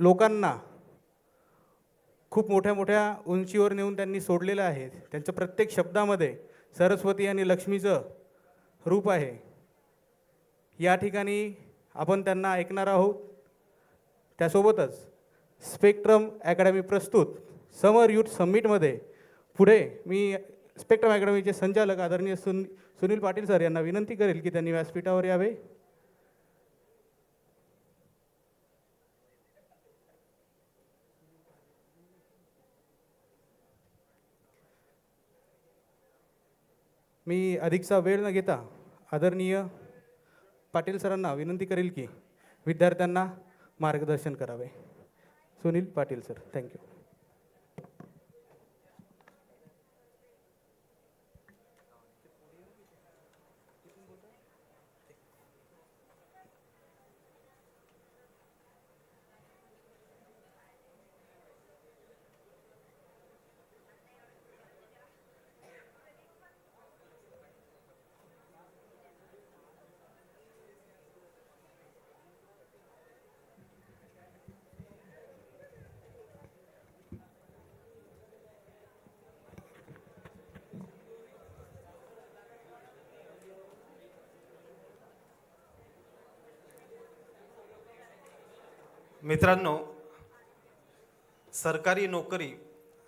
लोकांना खूप मोठ्या मोठ्या उंचीवर नेऊन त्यांनी सोडलेलं आहे. त्यांच्या प्रत्येक शब्दामध्ये सरस्वती आणि लक्ष्मीचं रूप आहे. या ठिकाणी आपण त्यांना ऐकणार आहोत. त्यासोबतच स्पेक्ट्रम अकॅडमी प्रस्तुत समर यूथ समिटमध्ये पुढे मी स्पेक्ट्रम अकॅडमीचे संचालक आदरणीय सुनील पाटील सर यांना विनंती करेल की त्यांनी व्यासपीठावर यावे. मी अधिकचा वेळ न घेता आदरणीय पाटील सरांना विनंती करेल की विद्यार्थ्यांना मार्गदर्शन करावे. Sunil Patil sir, thank you. मित्रांनो, सरकारी नोकरी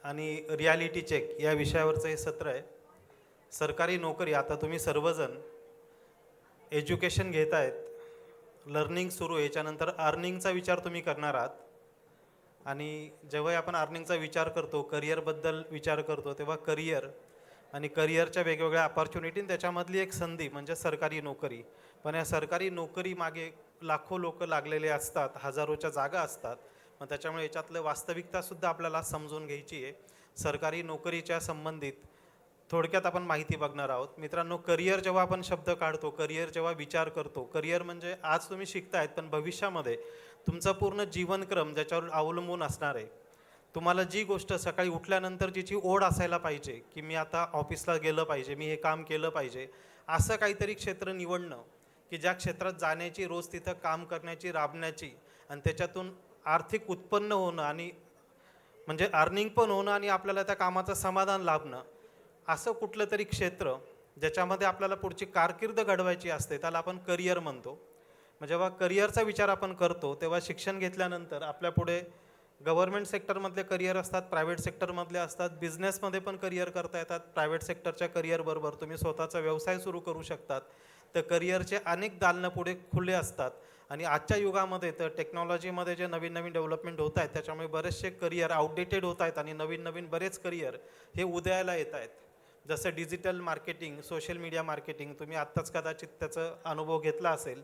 आणि रियालिटी चेक या विषयावरचं हे सत्र आहे. सरकारी नोकरी, आता तुम्ही सर्वजण एज्युकेशन घेत आहेत, लर्निंग सुरू आहे, याच्यानंतर अर्निंगचा विचार तुम्ही करणार आहात. आणि जेव्हा आपण अर्निंगचा विचार करतो, करिअरबद्दल विचार करतो, तेव्हा करिअर आणि करिअरच्या वेगवेगळ्या अपॉर्च्युनिटी, त्याच्यामधली एक संधी म्हणजे सरकारी नोकरी. पण या सरकारी नोकरी मागे लाखो लोक लागलेले असतात, हजारोच्या जागा असतात. मग त्याच्यामुळे याच्यातलं वास्तविकतासुद्धा आपल्याला समजून घ्यायची आहे. सरकारी नोकरीच्या संबंधित थोडक्यात आपण माहिती बघणार आहोत. मित्रांनो, करिअर जेव्हा आपण शब्द काढतो, करिअर जेव्हा विचार करतो, करिअर म्हणजे आज तुम्ही शिकतायत पण भविष्यामध्ये तुमचा पूर्ण जीवनक्रम ज्याच्यावर अवलंबून असणार आहे. तुम्हाला जी गोष्ट सकाळी उठल्यानंतर जिची ओढ असायला पाहिजे की मी आता ऑफिसला गेलं पाहिजे, मी हे काम केलं पाहिजे, असं काहीतरी क्षेत्र निवडणं की ज्या क्षेत्रात जाण्याची, रोज तिथं काम करण्याची, राबण्याची आणि त्याच्यातून आर्थिक उत्पन्न होणं आणि म्हणजे अर्निंग पण होणं आणि आपल्याला त्या कामाचं समाधान लाभणं, असं कुठलं तरी क्षेत्र ज्याच्यामध्ये आपल्याला पुढची कारकीर्द घडवायची असते त्याला आपण करिअर म्हणतो. मग जेव्हा करिअरचा विचार आपण करतो तेव्हा शिक्षण घेतल्यानंतर आपल्यापुढे गव्हर्नमेंट सेक्टरमधले करिअर असतात, प्रायव्हेट सेक्टरमधले असतात, बिझनेसमध्ये पण करिअर करता येतात. प्रायव्हेट सेक्टरच्या करिअरबरोबर तुम्ही स्वतःचा व्यवसाय सुरू करू शकतात. तर करिअरचे अनेक दालनं पुढे खुले असतात. आणि आजच्या युगामध्ये तर टेक्नॉलॉजीमध्ये जे नवीन नवीन डेव्हलपमेंट होत आहेत त्याच्यामुळे बरेचसे करिअर आउटडेटेड होत आहेत आणि नवीन नवीन बरेच करिअर हे उदयाला येत आहेत. जसं digital marketing, social media marketing, तुम्ही आत्ताच कदाचित त्याचा अनुभव घेतला असेल.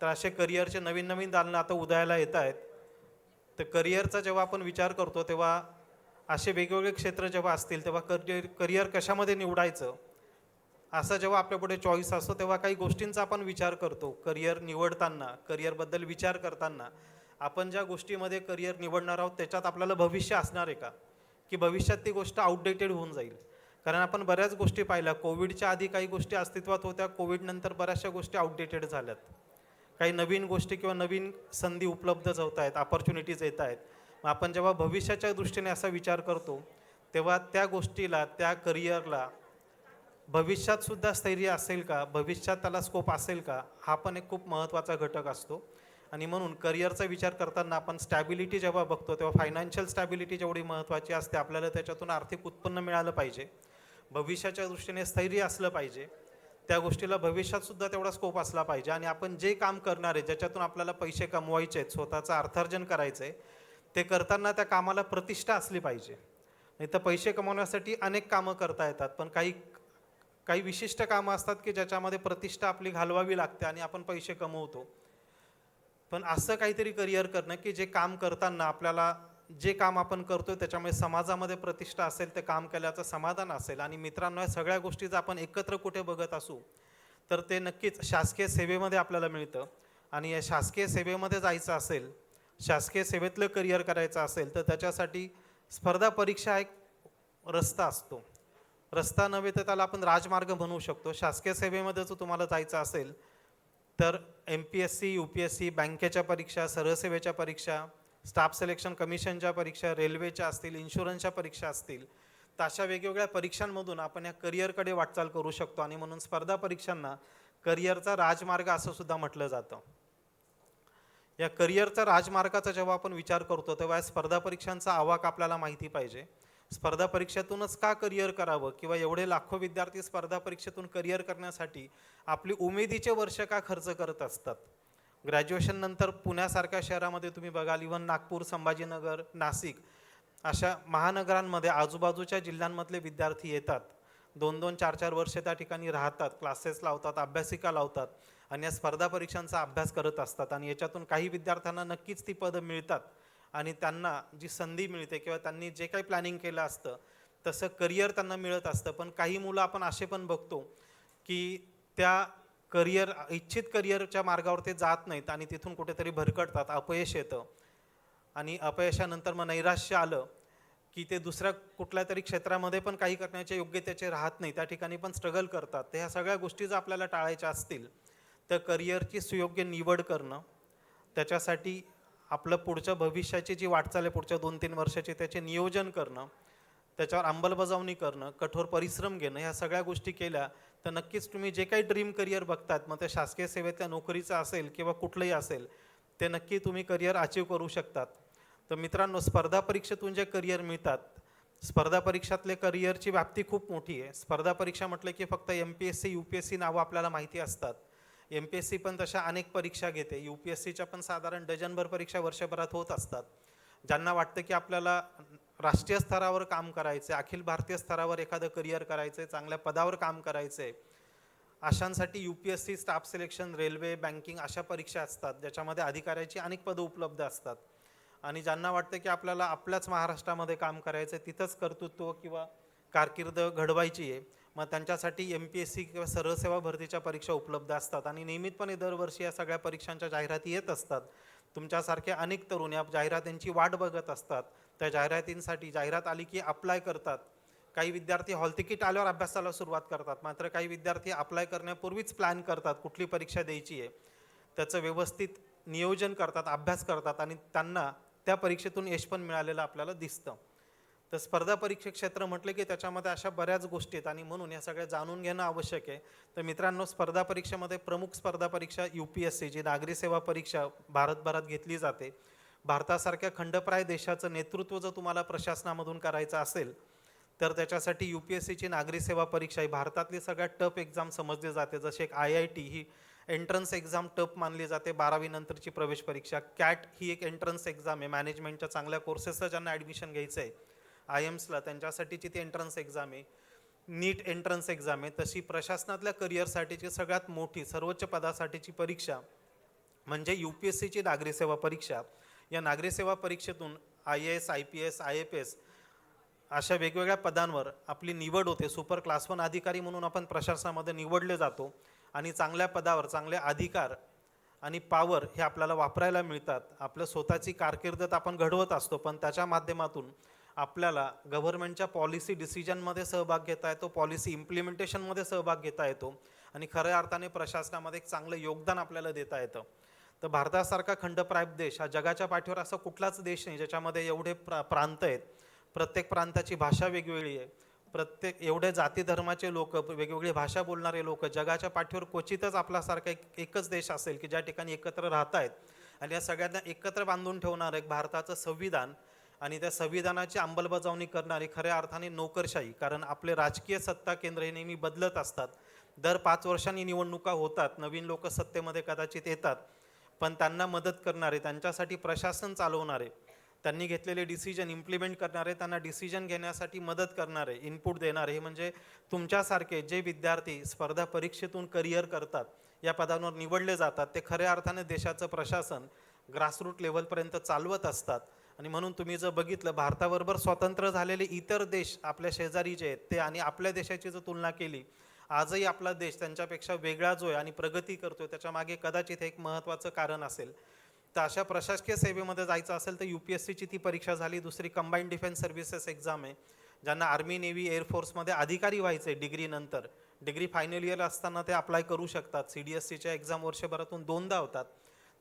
तर असे करिअरचे नवीन नवीन दालनं आता उदयाला येत आहेत. तर करिअरचा जेव्हा आपण विचार करतो तेव्हा असे वेगवेगळे क्षेत्र जेव्हा असतील तेव्हा करिअर कशामध्ये निवडायचं असं जेव्हा आपल्यापुढे चॉईस असतो तेव्हा काही गोष्टींचा आपण विचार करतो. करिअर निवडताना, करिअरबद्दल विचार करताना आपण ज्या गोष्टीमध्ये करिअर निवडणार आहोत त्याच्यात आपल्याला भविष्य असणार आहे का, की भविष्यात ती गोष्ट आउटडेटेड होऊन जाईल. कारण आपण बऱ्याच गोष्टी पाहिल्या, कोविडच्या आधी काही गोष्टी अस्तित्वात होत्या, कोविडनंतर बऱ्याचशा गोष्टी आउटडेटेड झाल्यात. काही नवीन गोष्टी किंवा नवीन संधी उपलब्ध होत आहेत, अपॉर्च्युनिटीज येत आहेत. मग आपण जेव्हा भविष्याच्या दृष्टीने असा विचार करतो तेव्हा त्या गोष्टीला, त्या करिअरला भविष्यातसुद्धा स्थैर्य असेल का, भविष्यात त्याला स्कोप असेल का, हा पण एक खूप महत्त्वाचा घटक असतो. आणि म्हणून करिअरचा विचार करताना आपण स्टॅबिलिटी जेव्हा बघतो तेव्हा फायनान्शियल स्टॅबिलिटी जेवढी महत्त्वाची असते, आपल्याला त्याच्यातून आर्थिक उत्पन्न मिळालं पाहिजे, भविष्याच्या दृष्टीने स्थैर्य असलं पाहिजे, त्या गोष्टीला भविष्यातसुद्धा तेवढा स्कोप असला पाहिजे. आणि आपण जे काम करणार आहे ज्याच्यातून आपल्याला पैसे कमवायचे आहेत, स्वतःचं अर्थार्जन करायचं आहे, ते करताना त्या कामाला प्रतिष्ठा असली पाहिजे. नाही तर पैसे कमवण्यासाठी अनेक कामं करता येतात पण काही विशिष्ट कामं असतात की ज्याच्यामध्ये प्रतिष्ठा आपली घालवावी लागते आणि आपण पैसे कमवतो. पण असं काहीतरी करिअर करणं की जे काम करताना आपल्याला, जे काम आपण करतो त्याच्यामुळे समाजामध्ये प्रतिष्ठा असेल, ते काम केल्याचं समाधान असेल. आणि मित्रांनो, या सगळ्या गोष्टी जर आपण एकत्र कुठे बघत असू तर ते नक्कीच शासकीय सेवेमध्ये आपल्याला मिळतं. आणि या शासकीय सेवेमध्ये जायचं असेल, शासकीय सेवेतलं करिअर करायचं असेल तर त्याच्यासाठी स्पर्धा परीक्षा एक रस्ता असतो. रस्ता नव्हे तर त्याला आपण राजमार्ग म्हणू शकतो. शासकीय सेवेमध्ये जर तुम्हाला जायचं असेल तर MPSC, UPSC, बँकेच्या परीक्षा, सरळ सेवेच्या परीक्षा, स्टाफ सिलेक्शन कमिशनच्या परीक्षा, रेल्वेच्या असतील, इन्शुरन्सच्या परीक्षा असतील, तर अशा वेगवेगळ्या परीक्षांमधून आपण या करिअरकडे वाटचाल करू शकतो. आणि म्हणून स्पर्धा परीक्षांना करिअरचा राजमार्ग असं सुद्धा म्हटलं जातं. या करिअरचा राजमार्गाचा जेव्हा आपण विचार करतो तेव्हा या स्पर्धा परीक्षांचा आवाक आपल्याला माहिती पाहिजे. स्पर्धा परीक्षेतूनच का करिअर करावं, किंवा एवढे लाखो विद्यार्थी स्पर्धा परीक्षेतून करिअर करण्यासाठी आपली उमेदीचे वर्ष का खर्च करत असतात. ग्रॅज्युएशन नंतर पुण्यासारख्या शहरामध्ये तुम्ही बघाल, इव्हन नागपूर, संभाजीनगर, नाशिक अशा महानगरांमध्ये आजूबाजूच्या जिल्ह्यांमधले विद्यार्थी येतात, 2-2, 4-4 वर्ष त्या ठिकाणी राहतात, क्लासेस लावतात, अभ्यासिका लावतात आणि या स्पर्धा परीक्षांचा अभ्यास करत असतात. आणि याच्यातून काही विद्यार्थ्यांना नक्कीच ती पदं मिळतात आणि त्यांना जी संधी मिळते किंवा त्यांनी जे काही प्लॅनिंग केलं असतं तसं करिअर त्यांना मिळत असतं. पण काही मुलं आपण असे पण बघतो की त्या इच्छित करिअरच्या मार्गावर ते जात नाहीत आणि तिथून कुठेतरी भरकटतात, अपयश येतं आणि अपयशानंतर मग नैराश्य आलं की ते दुसऱ्या कुठल्या तरी क्षेत्रामध्ये पण काही करण्याच्या योग्यतेचे राहत नाही, त्या ठिकाणी पण स्ट्रगल करतात. तर ह्या सगळ्या गोष्टी जर आपल्याला टाळायच्या असतील तर करिअरची सुयोग्य निवड करणं, त्याच्यासाठी आपलं पुढच्या भविष्याची जी वाटचाल आहे पुढच्या 2-3 वर्षाची त्याचे नियोजन करणं, त्याच्यावर अंमलबजावणी करणं, कठोर परिश्रम घेणं, ह्या सगळ्या गोष्टी केल्या तर नक्कीच तुम्ही जे काही ड्रीम करिअर बघतात, मग ते शासकीय सेवेतल्या नोकरीचं असेल किंवा कुठलंही असेल, ते नक्की तुम्ही करिअर अचीव करू शकतात. तर मित्रांनो, स्पर्धा परीक्षेतून जे करिअर मिळतात, स्पर्धा परीक्षातले करिअरची व्याप्ती खूप मोठी आहे. स्पर्धा परीक्षा म्हटलं की फक्त MPSC UPSC नावं आपल्याला माहिती असतात. MPSC पण तशा अनेक परीक्षा घेते, UPSCच्या पण साधारण डझनभर परीक्षा वर्षभरात होत असतात. ज्यांना वाटतं की आपल्याला राष्ट्रीय स्तरावर काम करायचं आहे, अखिल भारतीय स्तरावर एखादं करिअर करायचं आहे, चांगल्या पदावर काम करायचं आहे, अशांसाठी UPSC, staff selection, railway, banking अशा परीक्षा असतात ज्याच्यामध्ये अधिकाऱ्याची अनेक पदं उपलब्ध असतात. आणि ज्यांना वाटतं की आपल्याला आपल्याच महाराष्ट्रामध्ये काम करायचं आहे, तिथंच कर्तृत्व किंवा कारकीर्द घडवायची आहे, मग त्यांच्यासाठी MPSC किंवा सरळ सेवा भरतीच्या परीक्षा उपलब्ध असतात. आणि नियमितपणे दरवर्षी या सगळ्या परीक्षांच्या जाहिराती येत असतात. तुमच्यासारखे अनेक तरुण या जाहिरातींची वाट बघत असतात. त्या जाहिरातींसाठी जाहिरात आली की अप्लाय करतात. काही विद्यार्थी हॉल तिकीट आल्यावर अभ्यासाला सुरुवात करतात, मात्र काही विद्यार्थी अप्लाय करण्यापूर्वीच प्लॅन करतात कुठली परीक्षा द्यायची आहे, त्याचं व्यवस्थित नियोजन करतात, अभ्यास करतात आणि त्यांना त्या परीक्षेतून यश पण मिळालेलं आपल्याला दिसतं. तर स्पर्धा परीक्षा क्षेत्र म्हटलं की त्याच्यामध्ये अशा बऱ्याच गोष्टी आहेत आणि म्हणून या सगळ्या जाणून घेणं आवश्यक आहे. तर मित्रांनो, स्पर्धा परीक्षेमध्ये प्रमुख स्पर्धा परीक्षा UPSC, जी नागरी सेवा परीक्षा भारतभरात घेतली जाते. भारतासारख्या खंडप्राय देशाचं नेतृत्व जर तुम्हाला प्रशासनामधून करायचं असेल तर त्याच्यासाठी UPSCची नागरी सेवा परीक्षा ही भारतातली सगळ्यात टफ एक्झाम समजली जाते. जसे एक IIT ही एंट्रन्स एक्झाम टफ मानली जाते, 12वी नंतरची प्रवेश परीक्षा. CAT ही एक एंट्रन्स एक्झाम आहे, मॅनेजमेंटच्या चांगल्या कोर्सेसला ज्यांना ॲडमिशन घ्यायचं आहे, IIMSला, त्यांच्यासाठीची ती एंट्रन्स एक्झाम आहे. नीट एंट्रन्स एक्झाम आहे. तशी प्रशासनातल्या करिअरसाठीची सगळ्यात मोठी सर्वोच्च पदासाठीची परीक्षा म्हणजे UPSCची नागरी सेवा परीक्षा. या नागरी सेवा परीक्षेतून IAS, IPS, IFS अशा वेगवेगळ्या पदांवर आपली निवड होते. सुपर क्लास 1 अधिकारी म्हणून आपण प्रशासनामध्ये निवडले जातो आणि चांगल्या पदावर चांगले अधिकार आणि पॉवर हे आपल्याला वापरायला मिळतात. आपलं स्वतःची कारकीर्द आपण घडवत असतो, पण त्याच्या माध्यमातून आपल्याला गव्हर्नमेंटच्या पॉलिसी डिसिजनमध्ये सहभाग घेता येतो, पॉलिसी इम्प्लिमेंटेशनमध्ये सहभाग घेता येतो आणि खऱ्या अर्थाने प्रशासनामध्ये एक चांगलं योगदान आपल्याला देता येतं. तर भारतासारखा खंडप्राय देश हा जगाच्या पाठीवर असा कुठलाच देश नाही ज्याच्यामध्ये एवढे प्रांत आहेत, प्रत्येक प्रांताची भाषा वेगवेगळी आहे, प्रत्येक एवढे जाती धर्माचे लोक, वेगवेगळी भाषा बोलणारे लोक, जगाच्या पाठीवर क्वचितच आपल्यासारखा एकच देश असेल की ज्या ठिकाणी एकत्र राहत आहेत. आणि या सगळ्यांना एकत्र बांधून ठेवणारं एक भारताचं संविधान आणि त्या संविधानाची अंमलबजावणी करणारी खऱ्या अर्थाने नोकरशाही. कारण आपले राजकीय सत्ता केंद्र हे नेहमी बदलत असतात, दर 5 वर्षांनी निवडणुका होतात, नवीन लोक सत्तेमध्ये कदाचित येतात, पण त्यांना मदत करणारे, त्यांच्यासाठी प्रशासन चालवणारे, त्यांनी घेतलेले डिसिजन इम्प्लिमेंट करणारे, त्यांना डिसिजन घेण्यासाठी मदत करणारे, इनपुट देणारे, हे म्हणजे तुमच्यासारखे जे विद्यार्थी स्पर्धा परीक्षेतून करिअर करतात, या पदांवर निवडले जातात, ते खऱ्या अर्थाने देशाचं प्रशासन ग्रासरूट लेवलपर्यंत चालवत असतात. आणि म्हणून तुम्ही जर बघितलं, भारताबरोबर स्वतंत्र झालेले इतर देश आपल्या शेजारी जे आहेत ते आणि आपल्या देशाची जर तुलना केली, आजही आपला देश त्यांच्यापेक्षा वेगळा जो आहे आणि प्रगती करतोय, त्याच्या मागे कदाचित एक महत्त्वाचं कारण असेल. तर अशा प्रशासकीय सेवेमध्ये जायचं असेल तर UPSCची ती परीक्षा झाली. दुसरी कंबाईंड डिफेन्स सर्व्हिसेस एक्झाम आहे, ज्यांना आर्मी, नेव्ही, एअरफोर्समध्ये अधिकारी व्हायचं आहे डिग्रीनंतर. डिग्री फायनल इयर असताना ते अप्लाय करू शकतात. CDSCच्या एक्झाम वर्षभरातून 2दा होतात.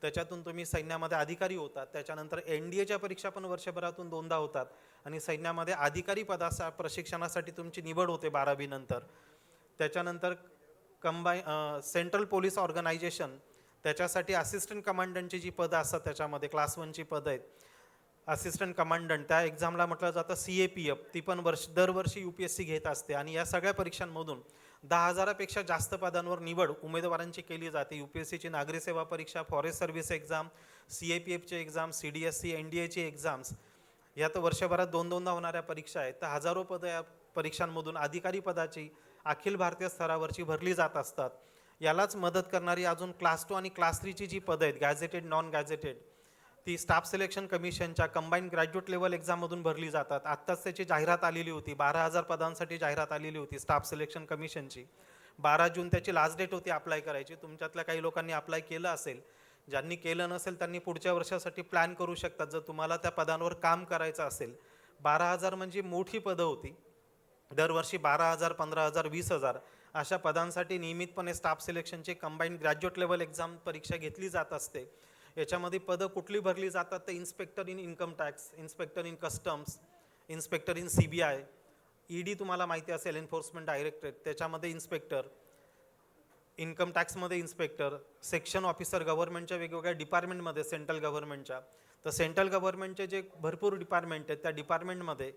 त्याच्यातून तुम्ही सैन्यामध्ये अधिकारी होतात. त्याच्यानंतर NDAच्या परीक्षा पण वर्षभरातून 2दा होतात आणि सैन्यामध्ये अधिकारी पदाचा प्रशिक्षणासाठी तुमची निवड होते 12वी नंतर. त्याच्यानंतर सेंट्रल पोलीस ऑर्गनायझेशन, त्याच्यासाठी असिस्टंट कमांडंटची जी पदं असतात त्याच्यामध्ये क्लास 1ची पदं आहेत असिस्टंट कमांडंट, त्या एक्झामला म्हटलं जातं CAPF, ती पण दरवर्षी UPSC घेत असते. आणि या सगळ्या परीक्षांमधून 10,000पेक्षा जास्त पदांवर निवड उमेदवारांची केली जाते. UPSCची नागरी सेवा परीक्षा, फॉरेस्ट सर्व्हिस एक्झाम, CAPFची एक्झाम, CDSC, NDAची एक्झाम्स, या तर वर्षभरात 2-2दा होणाऱ्या परीक्षा आहेत. तर हजारो पदं या परीक्षांमधून अधिकारी पदाची अखिल भारतीय स्तरावरची भरली जात असतात. यालाच मदत करणारी अजून क्लास 2 आणि क्लास 3ची जी पदं आहेत गॅझेटेड, नॉन गॅझेटेड, ती स्टाफ सिलेक्शन कमिशनच्या कंबाईंड ग्रॅज्युएट लेवल एक्झाममधून भरली जातात. आत्ताच त्याची जाहिरात आलेली होती, 12,000 पदांसाठी जाहिरात आलेली होती स्टाफ सिलेक्शन कमिशनची. 12 जून त्याची लास्ट डेट होती अप्लाय करायची. तुमच्यातल्या काही लोकांनी अप्लाय केलं असेल, ज्यांनी केलं नसेल त्यांनी पुढच्या वर्षासाठी प्लॅन करू शकतात जर तुम्हाला त्या पदांवर काम करायचं असेल. 12,000 म्हणजे मोठी पदं होती. दरवर्षी 12,000, 15,000, 20,000 अशा पदांसाठी नियमितपणे स्टाफ सिलेक्शनची कंबाईंड ग्रॅज्युएट लेवल एक्झाम परीक्षा घेतली जात असते. याच्यामध्ये पदं कुठली भरली जातात तर inspector in income tax, inspector in customs, inspector in CBI, ED तुम्हाला माहिती असेल एन्फोर्समेंट डायरेक्टरेट, त्याच्यामध्ये इन्स्पेक्टर, इन्कम टॅक्समध्ये इन्स्पेक्टर, सेक्शन ऑफिसर गव्हर्नमेंटच्या वेगवेगळ्या डिपार्टमेंटमध्ये सेंट्रल गव्हर्नमेंटच्या. तर सेंट्रल गव्हर्नमेंटचे जे भरपूर डिपार्टमेंट आहेत त्या डिपार्टमेंटमध्ये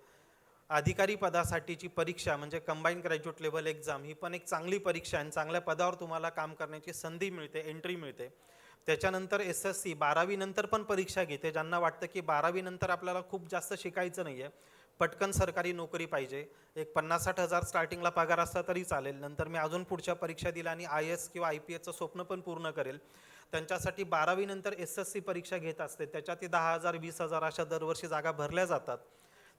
अधिकारी पदासाठीची परीक्षा म्हणजे कंबाईंड ग्रॅज्युएट लेवल एक्झाम ही पण एक चांगली परीक्षा आहे. चांगल्या पदावर तुम्हाला काम करण्याची संधी मिळते, एंट्री मिळते. त्याच्यानंतर SSC 12वी नंतर पण परीक्षा घेते. ज्यांना वाटतं की 12वी नंतर आपल्याला खूप जास्त शिकायचं नाही आहे, पटकन सरकारी नोकरी पाहिजे, एक 50-60 हजार स्टार्टिंगला पगार असला तरी चालेल, नंतर मी अजून पुढच्या परीक्षा दिल्या आणि IAS किंवा IPSचं स्वप्न पण पूर्ण करेल, त्यांच्यासाठी 12वी नंतर SSC परीक्षा घेत असते. त्याच्यात 10,000, 20,000 अशा दरवर्षी जागा भरल्या जातात.